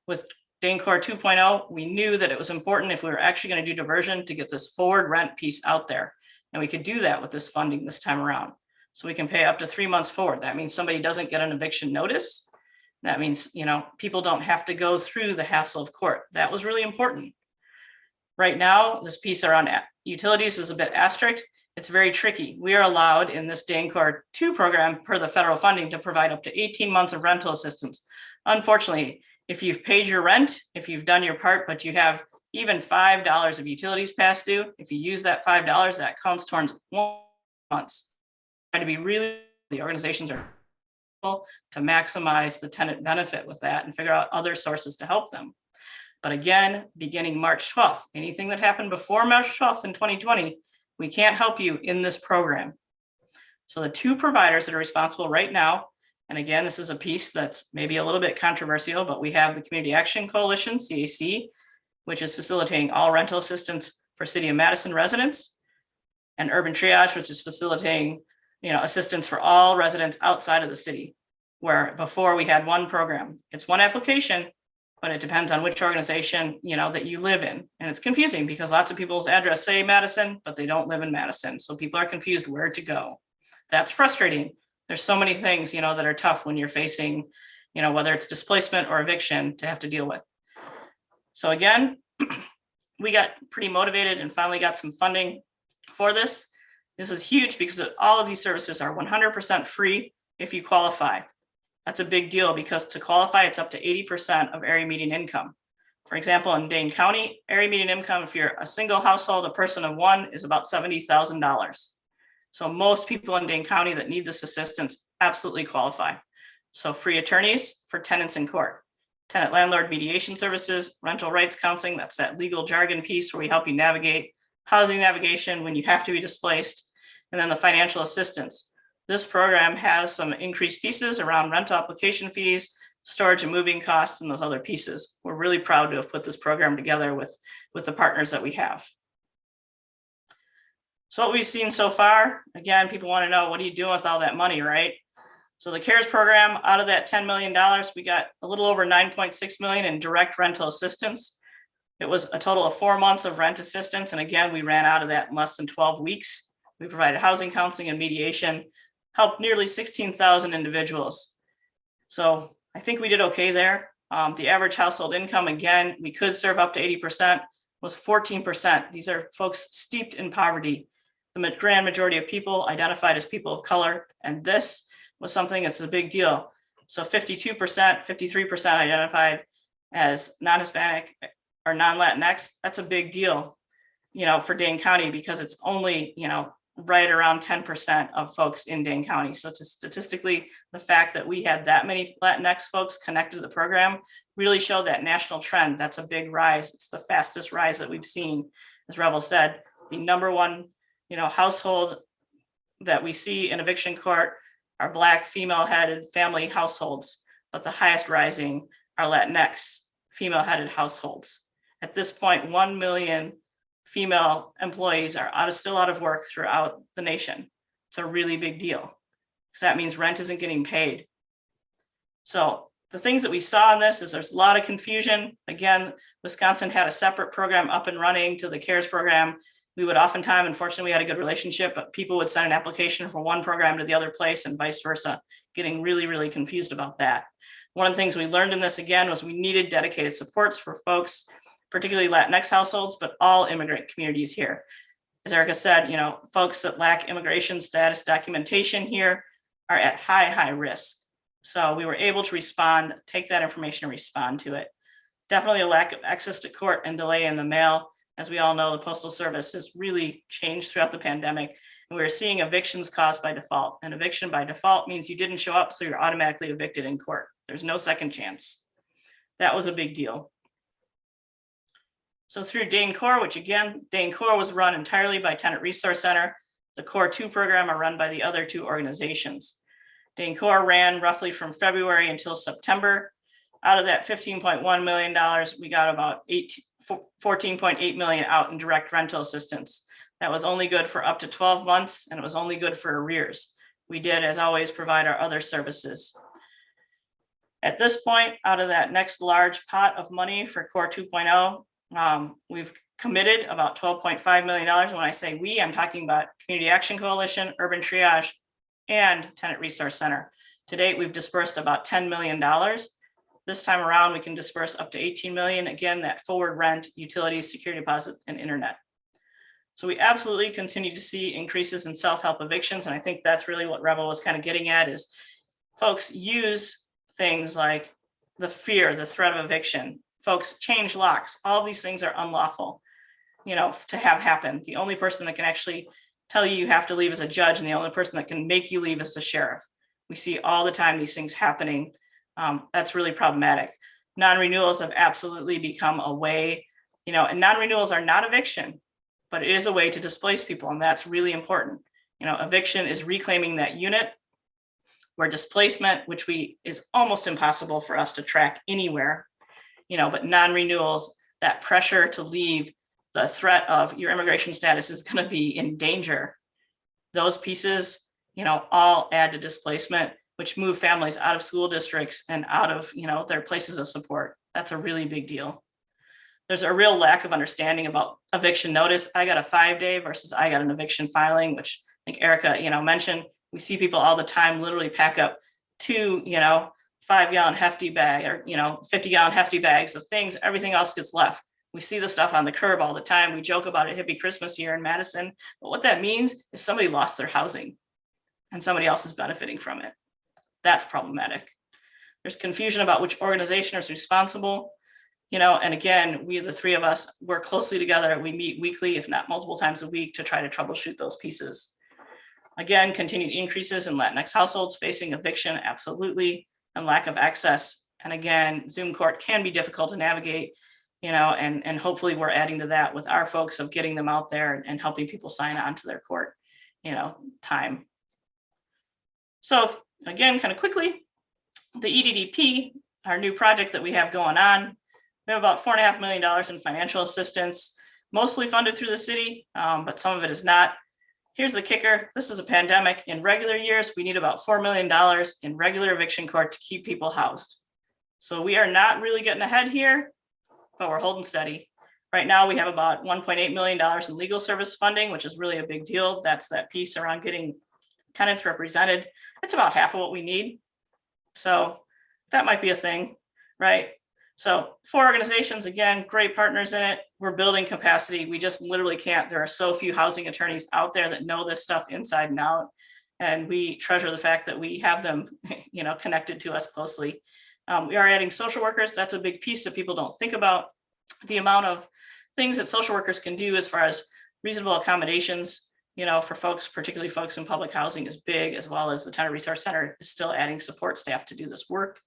With DANCOR 2.0, we knew that it was important if we were actually going to do diversion to get this forward rent piece out there. And we could do that with this funding this time around. So we can pay up to 3 months forward. That means somebody doesn't get an eviction notice. That means, people don't have to go through the hassle of court. That was really important. Right now, this piece around utilities is a bit asterisk. It's very tricky. We are allowed in this DANCOR 2 program per the federal funding to provide up to 18 months of rental assistance. Unfortunately, if you've paid your rent, if you've done your part, but you have even $5 of utilities past due, if you use that $5, that counts towards 1 month. Try to be really, the organizations are to maximize the tenant benefit with that and figure out other sources to help them. But again, beginning March 12th, anything that happened before March 12th in 2020, we can't help you in this program. So the 2 providers that are responsible right now, and again, this is a piece that's maybe a little bit controversial, but we have the Community Action Coalition, CAC, which is facilitating all rental assistance for City of Madison residents. and urban triage, which is facilitating, assistance for all residents outside of the city, where before we had one program. It's one application, but it depends on which organization, that you live in. And it's confusing because lots of people's address say Madison, but they don't live in Madison. So people are confused where to go. That's frustrating. There's so many things, that are tough when you're facing, whether it's displacement or eviction to have to deal with. So again, we got pretty motivated and finally got some funding for this. This is huge because all of these services are 100% free if you qualify. That's a big deal because to qualify, it's up to 80% of area median income. For example, in Dane County, area median income, if you're a single household, a person of one, is about $70,000. So most people in Dane County that need this assistance absolutely qualify. So free attorneys for tenants in court, tenant landlord mediation services, rental rights counseling, that's that legal jargon piece where we help you navigate housing navigation when you have to be displaced, and then the financial assistance. This program has some increased pieces around rental application fees, storage and moving costs, and those other pieces. We're really proud to have put this program together with the partners that we have. So what we've seen so far, again, people want to know, what are you doing with all that money, right? So the CARES program, out of that $10 million, we got a little over 9.6 million in direct rental assistance. It was a total of 4 months of rent assistance. And again, we ran out of that in less than 12 weeks. We provided housing counseling and mediation, helped nearly 16,000 individuals. So I think we did okay there. The average household income, again, we could serve up to 80%, was 14%. These are folks steeped in poverty. The grand majority of people identified as people of color, and this was something that's a big deal. So 52%, 53% identified as non-Hispanic or non-Latinx. That's a big deal, for Dane County, because it's only, right around 10% of folks in Dane County. So statistically, the fact that we had that many Latinx folks connected to the program really showed that national trend. That's a big rise. It's the fastest rise that we've seen. As Revel said, the number one, household that we see in eviction court are Black female-headed family households, but the highest rising are Latinx female-headed households. At this point, 1 million female employees are still out of work throughout the nation. It's a really big deal because that means rent isn't getting paid. So the things that we saw in this is there's a lot of confusion. Again, Wisconsin had a separate program up and running to the CARES program. We would oftentimes, unfortunately, we had a good relationship, but people would send an application from one program to the other place and vice versa, getting really, really confused about that. One of the things we learned in this, again, was we needed dedicated supports for folks, particularly Latinx households, but all immigrant communities here. As Erica said, folks that lack immigration status documentation here are at high risk. So we were able to respond, take that information and respond to it. Definitely a lack of access to court and delay in the mail. As we all know, the Postal Service has really changed throughout the pandemic, and we're seeing evictions caused by default. And eviction by default means you didn't show up, so you're automatically evicted in court. There's no second chance. That was a big deal. So through Dane Core, which again, Dane Core was run entirely by Tenant Resource Center. The Core 2 program are run by the other two organizations. Dane Core ran roughly from February until September. Out of that $15.1 million, we got about 14.8 million out in direct rental assistance. That was only good for up to 12 months, and it was only good for arrears. We did, as always, provide our other services. At this point, out of that next large pot of money for Core 2.0, we've committed about $12.5 million. When I say we, I'm talking about Community Action Coalition, Urban Triage, and Tenant Resource Center. To date, we've dispersed about $10 million. This time around, we can disperse up to 18 million. Again, that forward rent, utilities, security deposit, and internet. So we absolutely continue to see increases in self-help evictions. And I think that's really what Revel was kind of getting at, is folks use things like the fear, the threat of eviction. Folks change locks. All of these things are unlawful, to have happen. The only person that can actually tell you have to leave is a judge, and the only person that can make you leave is the sheriff. We see all the time these things happening. That's really problematic. Non-renewals have absolutely become a way, and non-renewals are not eviction, but it is a way to displace people. And that's really important. Eviction is reclaiming that unit, where displacement, which is almost impossible for us to track anywhere, but non-renewals, that pressure to leave the threat of your immigration status is going to be in danger. Those pieces, all add to displacement, which move families out of school districts and out of, their places of support. That's a really big deal. There's a real lack of understanding about eviction notice. I got a 5-day versus I got an eviction filing, which I think Erica, mentioned. We see people all the time literally pack up 2, 5-gallon hefty bag or, 50-gallon hefty bags of things. Everything else gets left. We see the stuff on the curb all the time. We joke about it, hippie Christmas here in Madison. But what that means is somebody lost their housing and somebody else is benefiting from it. That's problematic. There's confusion about which organization is responsible. And again, we, the 3 of us, work closely together. We meet weekly, if not multiple times a week, to try to troubleshoot those pieces. Again, continued increases in Latinx households facing eviction, absolutely, and lack of access. And again, Zoom court can be difficult to navigate, and hopefully we're adding to that with our folks of getting them out there and helping people sign on to their court, time. So again, kind of quickly, the EDDP, our new project that we have going on, we have about $4.5 million in financial assistance, mostly funded through the city, but some of it is not. Here's the kicker. This is a pandemic. In regular years, we need about $4 million in regular eviction court to keep people housed. So we are not really getting ahead here, but we're holding steady. Right now, we have about $1.8 million in legal service funding, which is really a big deal. That's that piece around getting tenants represented. It's about half of what we need. So that might be a thing, right? So 4 organizations, again, great partners in it. We're building capacity. We just literally can't. There are so few housing attorneys out there that know this stuff inside and out. And we treasure the fact that we have them, connected to us closely. We are adding social workers. That's a big piece that people don't think about. The amount of things that social workers can do as far as reasonable accommodations, for folks, particularly folks in public housing, is big, as well as the Tenant Resource Center is still adding support staff to do this work.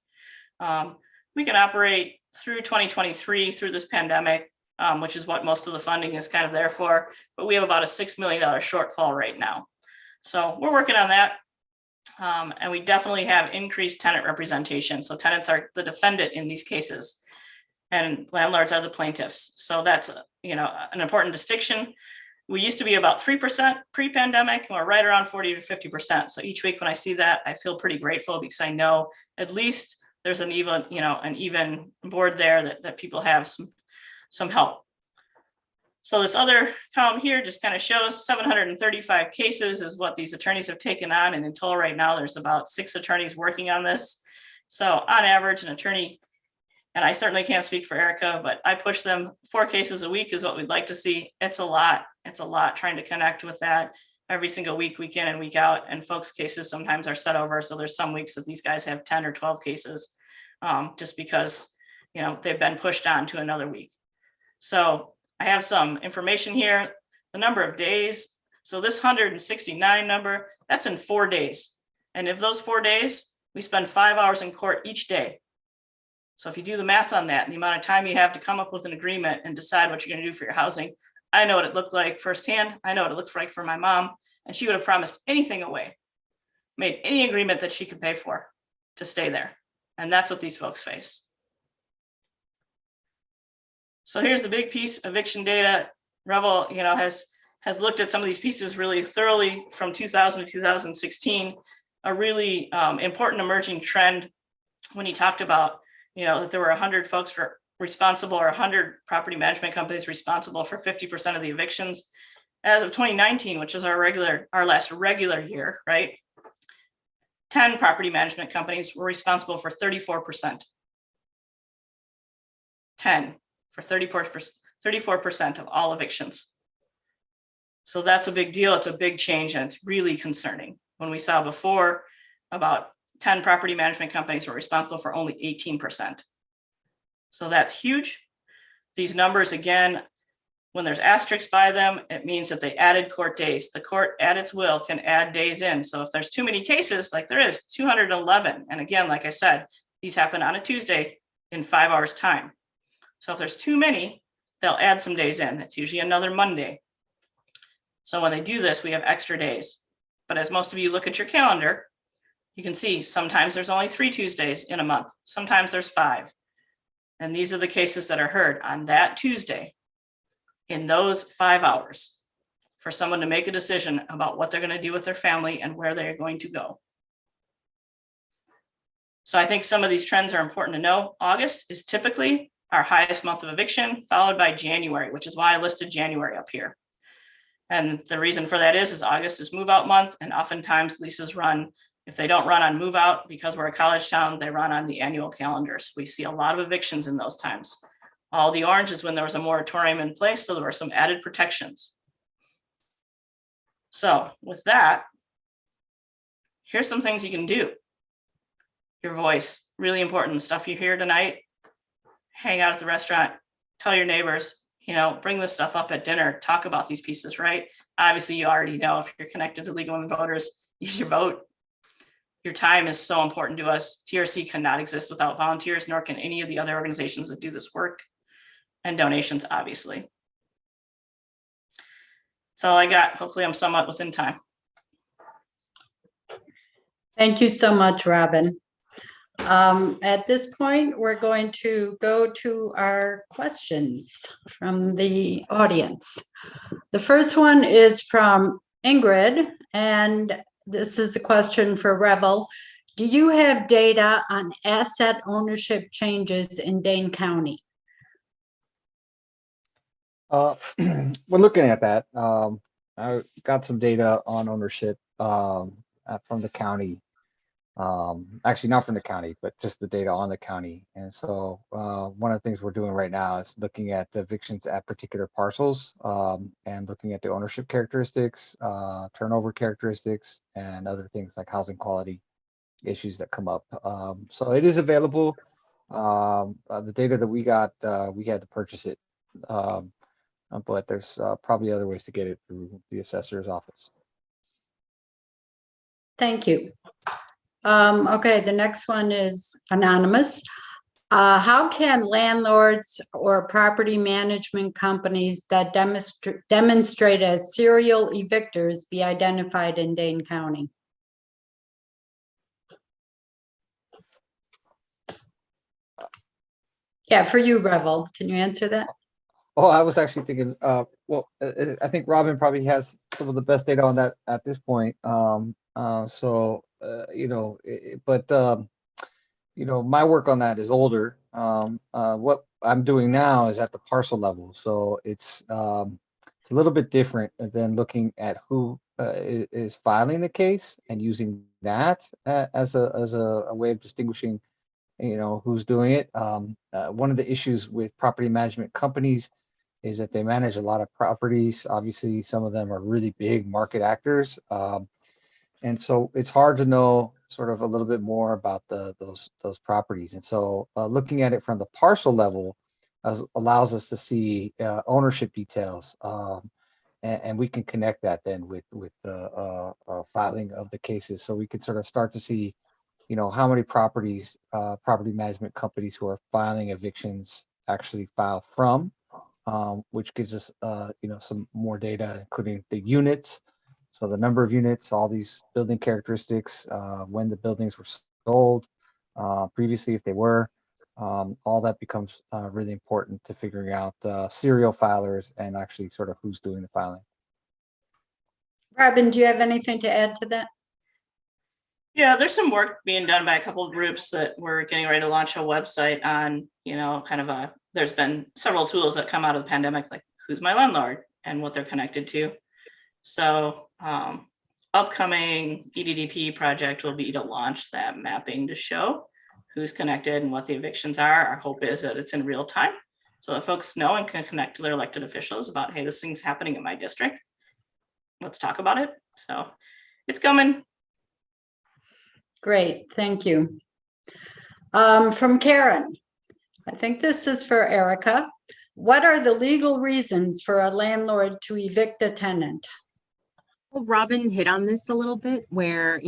We can operate through 2023 through this pandemic, which is what most of the funding is kind of there for, but we have about a $6 million shortfall right now. So we're working on that. And we definitely have increased tenant representation. So tenants are the defendant in these cases and landlords are the plaintiffs. So that's, an important distinction. We used to be about 3% pre-pandemic, and we're right around 40 to 50%. So each week when I see that, I feel pretty grateful because I know at least there's an even board there that people have some help. So this other column here just kind of shows 735 cases is what these attorneys have taken on. And in total right now, there's about 6 attorneys working on this. So on average, an attorney, and I certainly can't speak for Erica, but I push them 4 cases a week is what we'd like to see. It's a lot. It's a lot trying to connect with that every single week, week in and week out. And folks' cases sometimes are set over. So there's some weeks that these guys have 10 or 12 cases just because, they've been pushed on to another week. So I have some information here, the number of days. So this 169 number, that's in 4 days. And if those 4 days, we spend 5 hours in court each day. So if you do the math on that and the amount of time you have to come up with an agreement and decide what you're going to do for your housing, I know what it looked like firsthand. I know what it looked like for my mom, and she would have promised anything away, made any agreement that she could pay for to stay there. And that's what these folks face. So here's the big piece, eviction data. Revel, has looked at some of these pieces really thoroughly from 2000 to 2016, a really important emerging trend when he talked about, that there were 100 folks responsible or 100 property management companies responsible for 50% of the evictions. As of 2019, which is our last regular year, right? 10 property management companies were responsible for 34%. 10 for 34% of all evictions. So that's a big deal. It's a big change, and it's really concerning. When we saw before, about 10 property management companies were responsible for only 18%. So that's huge. These numbers, again, when there's asterisks by them, it means that they added court days. The court at its will can add days in. So if there's too many cases, like there is 211, and again, like I said, these happen on a Tuesday in 5 hours time. So if there's too many, they'll add some days in. It's usually another Monday. So when they do this, we have extra days. But as most of you look at your calendar, you can see sometimes there's only 3 Tuesdays in a month. Sometimes there's 5. And these are the cases that are heard on that Tuesday. in those 5 hours for someone to make a decision about what they're going to do with their family and where they're going to go. So I think some of these trends are important to know. August is typically our highest month of eviction, followed by January, which is why I listed January up here. And the reason for that is August is move out month, and oftentimes leases run, if they don't run on move out, because we're a college town, they run on the annual calendars. We see a lot of evictions in those times. All the orange is when there was a moratorium in place, so there were some added protections. So with that, here's some things you can do. Your voice, really important. Stuff you hear tonight, hang out at the restaurant, tell your neighbors, bring this stuff up at dinner, talk about these pieces, right? Obviously, you already know if you're connected to League of Women Voters, use your vote. Your time is so important to us. TRC cannot exist without volunteers, nor can any of the other organizations that do this work, and donations, obviously. That's all I got. Hopefully I'm somewhat within time. Thank you so much, Robin. At this point, we're going to go to our questions from the audience. The first one is from Ingrid, and this is a question for Revel. Do you have data on asset ownership changes in Dane County? We're looking at that. I got some data on ownership from the county. Actually not from the county, but just the data on the county. And so one of the things we're doing right now is looking at the evictions at particular parcels and looking at the ownership characteristics, turnover characteristics, and other things like housing quality issues that come up. So it is available. The data that we got, we had to purchase it. But there's probably other ways to get it through the assessor's office. Thank you. Okay, the next one is anonymous. How can landlords or property management companies that demonstrate as serial evictors be identified in Dane County? Yeah, for you, Revel. Can you answer that? Oh, I was actually thinking, well, I think Robin probably has some of the best data on that at this point. My work on that is older. What I'm doing now is at the parcel level. So it's a little bit different than looking at who is filing the case and using that as a way of distinguishing, who's doing it. One of the issues with property management companies is that they manage a lot of properties. Obviously, some of them are really big market actors. And so it's hard to know sort of a little bit more about those properties. And so looking at it from the parcel level allows us to see ownership details. And we can connect that then with the filing of the cases. So we can sort of start to see, how many properties, property management companies who are filing evictions actually file from. Which gives us, some more data, including the units. So the number of units, all these building characteristics, when the buildings were sold, previously if they were, all that becomes really important to figuring out serial filers and actually sort of who's doing the filing. Robin, do you have anything to add to that? Yeah, there's some work being done by a couple of groups that we're getting ready to launch a website on, there's been several tools that come out of the pandemic, like who's my landlord and what they're connected to. So upcoming EDDP project will be to launch that mapping to show who's connected and what the evictions are. Our hope is that it's in real time so that folks know and can connect to their elected officials about, hey, this thing's happening in my district. Let's talk about it. So it's coming. Great, thank you. From Karen, I think this is for Erica. What are the legal reasons for a landlord to evict a tenant? Well, Robin hit on this a little bit where,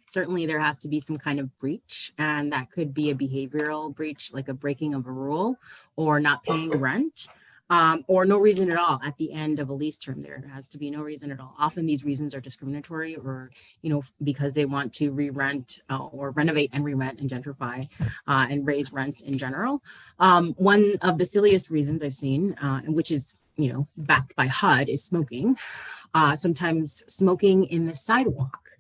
certainly there has to be some kind of breach, and that could be a behavioral breach, like a breaking of a rule or not paying rent. Or no reason at all at the end of a lease term. There has to be no reason at all. Often these reasons are discriminatory or, because they want to re-rent or renovate and re-rent and gentrify and raise rents in general. One of the silliest reasons I've seen, which is, backed by HUD is smoking. Sometimes smoking in the sidewalk,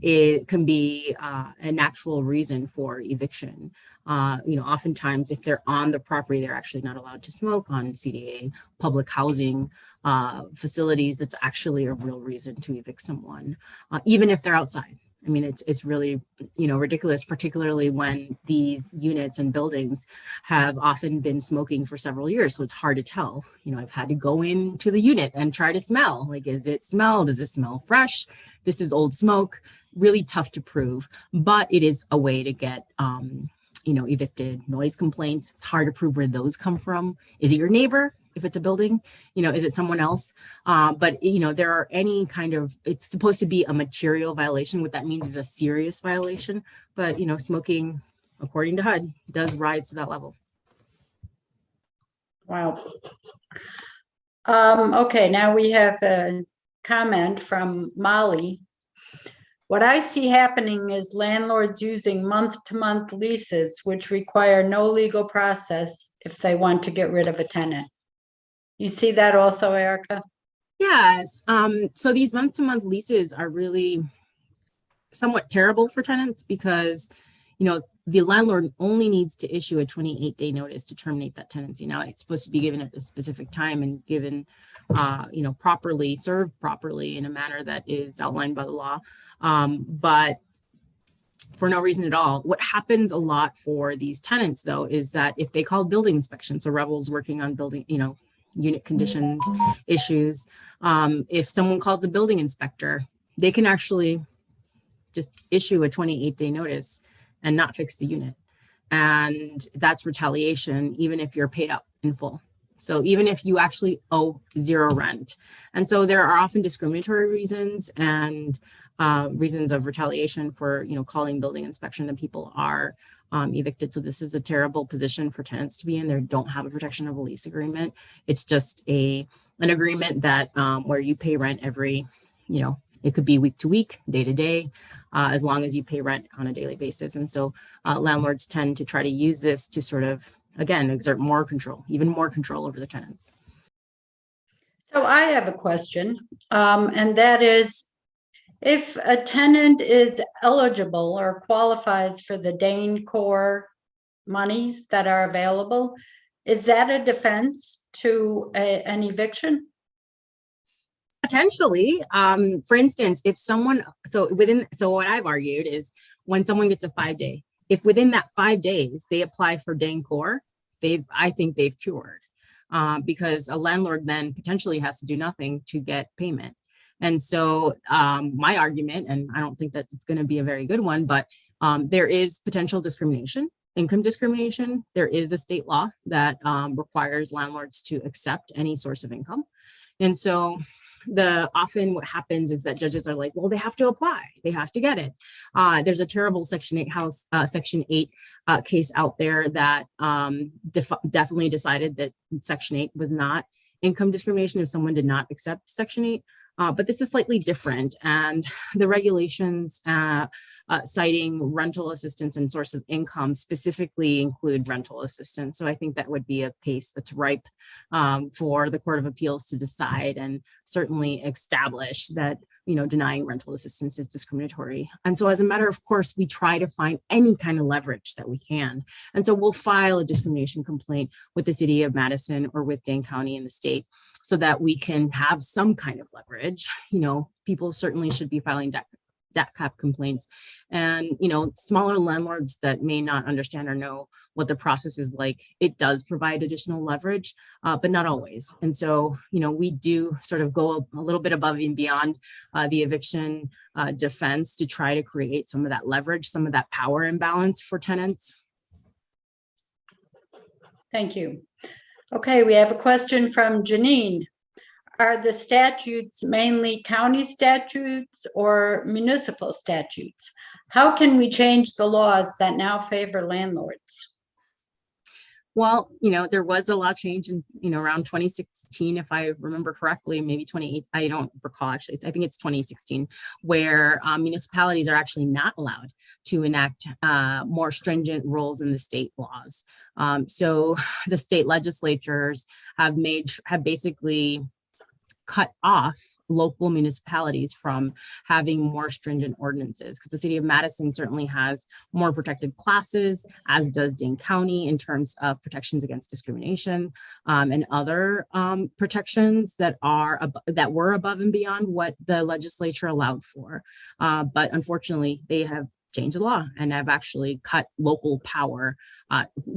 it can be an actual reason for eviction. Oftentimes if they're on the property, they're actually not allowed to smoke on CDA public housing facilities. That's actually a real reason to evict someone, even if they're outside. I mean, it's really, ridiculous, particularly when these units and buildings have often been smoking for several years. So it's hard to tell. I've had to go into the unit and try to smell. Like, is it smell? Does it smell fresh? This is old smoke. Really tough to prove, but it is a way to get, evicted. Noise complaints. It's hard to prove where those come from. Is it your neighbor? If it's a building, is it someone else? But there are any kind of, it's supposed to be a material violation. What that means is a serious violation. But, smoking, according to HUD, does rise to that level. Wow. Okay, now we have a comment from Molly. What I see happening is landlords using month-to-month leases, which require no legal process if they want to get rid of a tenant. You see that also, Erica? Yes. So these month-to-month leases are really somewhat terrible for tenants because, the landlord only needs to issue a 28-day notice to terminate that tenancy. Now, it's supposed to be given at a specific time and given, properly, served properly in a manner that is outlined by the law. But for no reason at all. What happens a lot for these tenants, though, is that if they call building inspection, so Rebel's working on building, unit condition issues. If someone calls the building inspector, they can actually just issue a 28-day notice and not fix the unit. And that's retaliation, even if you're paid up in full. So even if you actually owe zero rent. And so there are often discriminatory reasons and reasons of retaliation for, calling building inspection, and people are evicted. So this is a terrible position for tenants to be in. They don't have a protection of a lease agreement. It's just an agreement that where you pay rent every, it could be week to week, day to day, as long as you pay rent on a daily basis. And so landlords tend to try to use this to sort of, again, exert more control, even more control over the tenants. So I have a question, and that is, if a tenant is eligible or qualifies for the Dane Corps monies that are available, is that a defense to an eviction? Potentially. For instance, if someone, so what I've argued is when someone gets a 5-day, if within that 5 days they apply for Dane Corps, I think they've cured, because a landlord then potentially has to do nothing to get payment. And so my argument, and I don't think that it's going to be a very good one, but there is potential discrimination, income discrimination. There is a state law that requires landlords to accept any source of income. And so often what happens is that judges are like, well, they have to apply, they have to get it. There's a terrible Section 8 case out there that definitely decided that Section 8 was not income discrimination if someone did not accept Section 8. But this is slightly different, and the regulations citing rental assistance and source of income specifically include rental assistance. So I think that would be a case that's ripe for the Court of Appeals to decide and certainly establish that, denying rental assistance is discriminatory. And so as a matter of course, we try to find any kind of leverage that we can. And so we'll file a discrimination complaint with the city of Madison or with Dane County in the state so that we can have some kind of leverage. People certainly should be filing debt cap complaints, and smaller landlords that may not understand or know what the process is like, it does provide additional leverage, but not always. And so we do sort of go a little bit above and beyond the eviction defense to try to create some of that leverage, some of that power imbalance for tenants. Thank you. Okay, we have a question from Janine. Are the statutes mainly county statutes or municipal statutes? How can we change the laws that now favor landlords? Well, there was a law change in, around 2016, if I remember correctly, maybe 28, I don't recall actually, I think it's 2016, where municipalities are actually not allowed to enact more stringent rules in the state laws. So the state legislatures have basically cut off local municipalities from having more stringent ordinances, because the city of Madison certainly has more protected classes, as does Dane County, in terms of protections against discrimination and other protections that were above and beyond what the legislature allowed for. But unfortunately, they have changed the law and have actually cut local power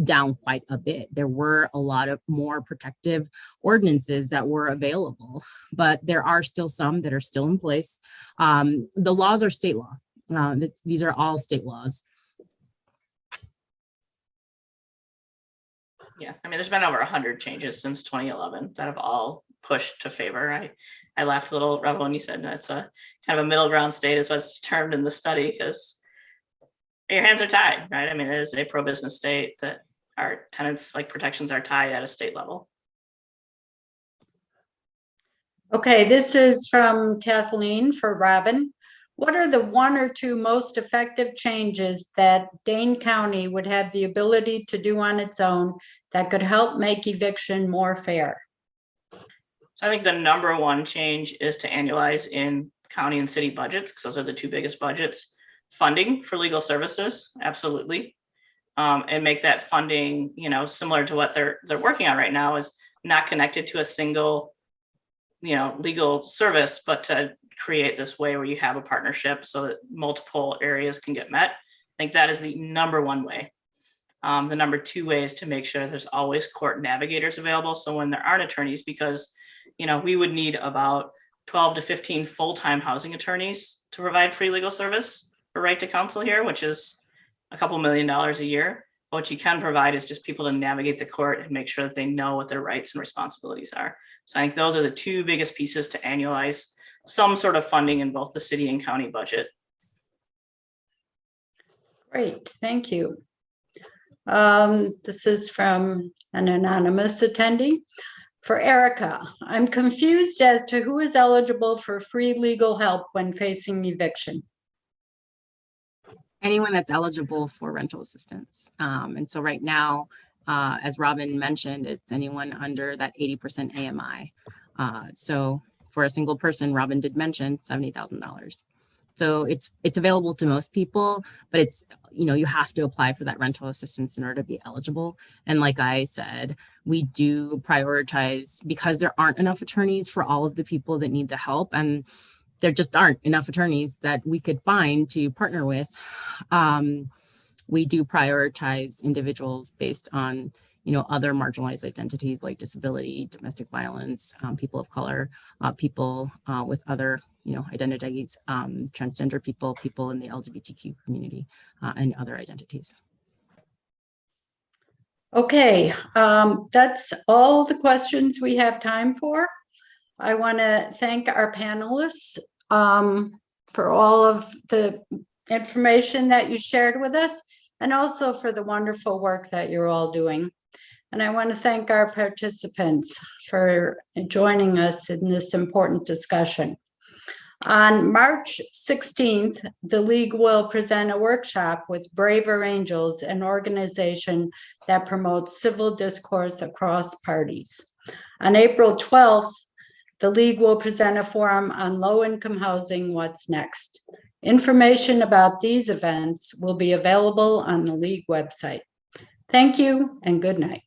down quite a bit. There were a lot of more protective ordinances that were available, but there are still some that are still in place. The laws are state law. These are all state laws. Yeah, I mean, there's been over 100 changes since 2011 that have all pushed to favor. I laughed a little, Rebel, when you said that's a kind of a middle ground state is what's termed in the study, because your hands are tied, right? I mean, it is a pro-business state that our tenants like protections are tied at a state level. Okay, this is from Kathleen for Robin. What are the 1 or 2 most effective changes that Dane County would have the ability to do on its own that could help make eviction more fair? So I think the number one change is to annualize in county and city budgets, because those are the 2 biggest budgets. Funding for legal services, absolutely. And make that funding, similar to what they're working on right now, is not connected to a single, legal service, but to create this way where you have a partnership so that multiple areas can get met. I think that is the number one way. The number 2 way is to make sure there's always court navigators available. So when there aren't attorneys, because, we would need about 12 to 15 full-time housing attorneys to provide free legal service for right to counsel here, which is a couple $1 million a year. But what you can provide is just people to navigate the court and make sure that they know what their rights and responsibilities are. So I think those are the 2 biggest pieces to annualize some sort of funding in both the city and county budget. Great, thank you. This is from an anonymous attendee. For Erica, I'm confused as to who is eligible for free legal help when facing eviction. Anyone that's eligible for rental assistance. And so right now, as Robin mentioned, it's anyone under that 80% AMI. So for a single person, Robin did mention $70,000. So it's available to most people, but it's, you have to apply for that rental assistance in order to be eligible. And like I said, we do prioritize, because there aren't enough attorneys for all of the people that need the help, and there just aren't enough attorneys that we could find to partner with. We do prioritize individuals based on, other marginalized identities like disability, domestic violence, people of color, people with other, identities, transgender people in the LGBTQ community, and other identities. Okay, That's all the questions we have time for. I want to thank our panelists for all of the information that you shared with us, and also for the wonderful work that you're all doing. And I want to thank our participants for joining us in this important discussion. On March 16th, the League will present a workshop with Braver Angels, an organization that promotes civil discourse across parties. On April 12th, the League will present a forum on low-income housing, What's Next. Information about these events will be available on the League website. Thank you and good night.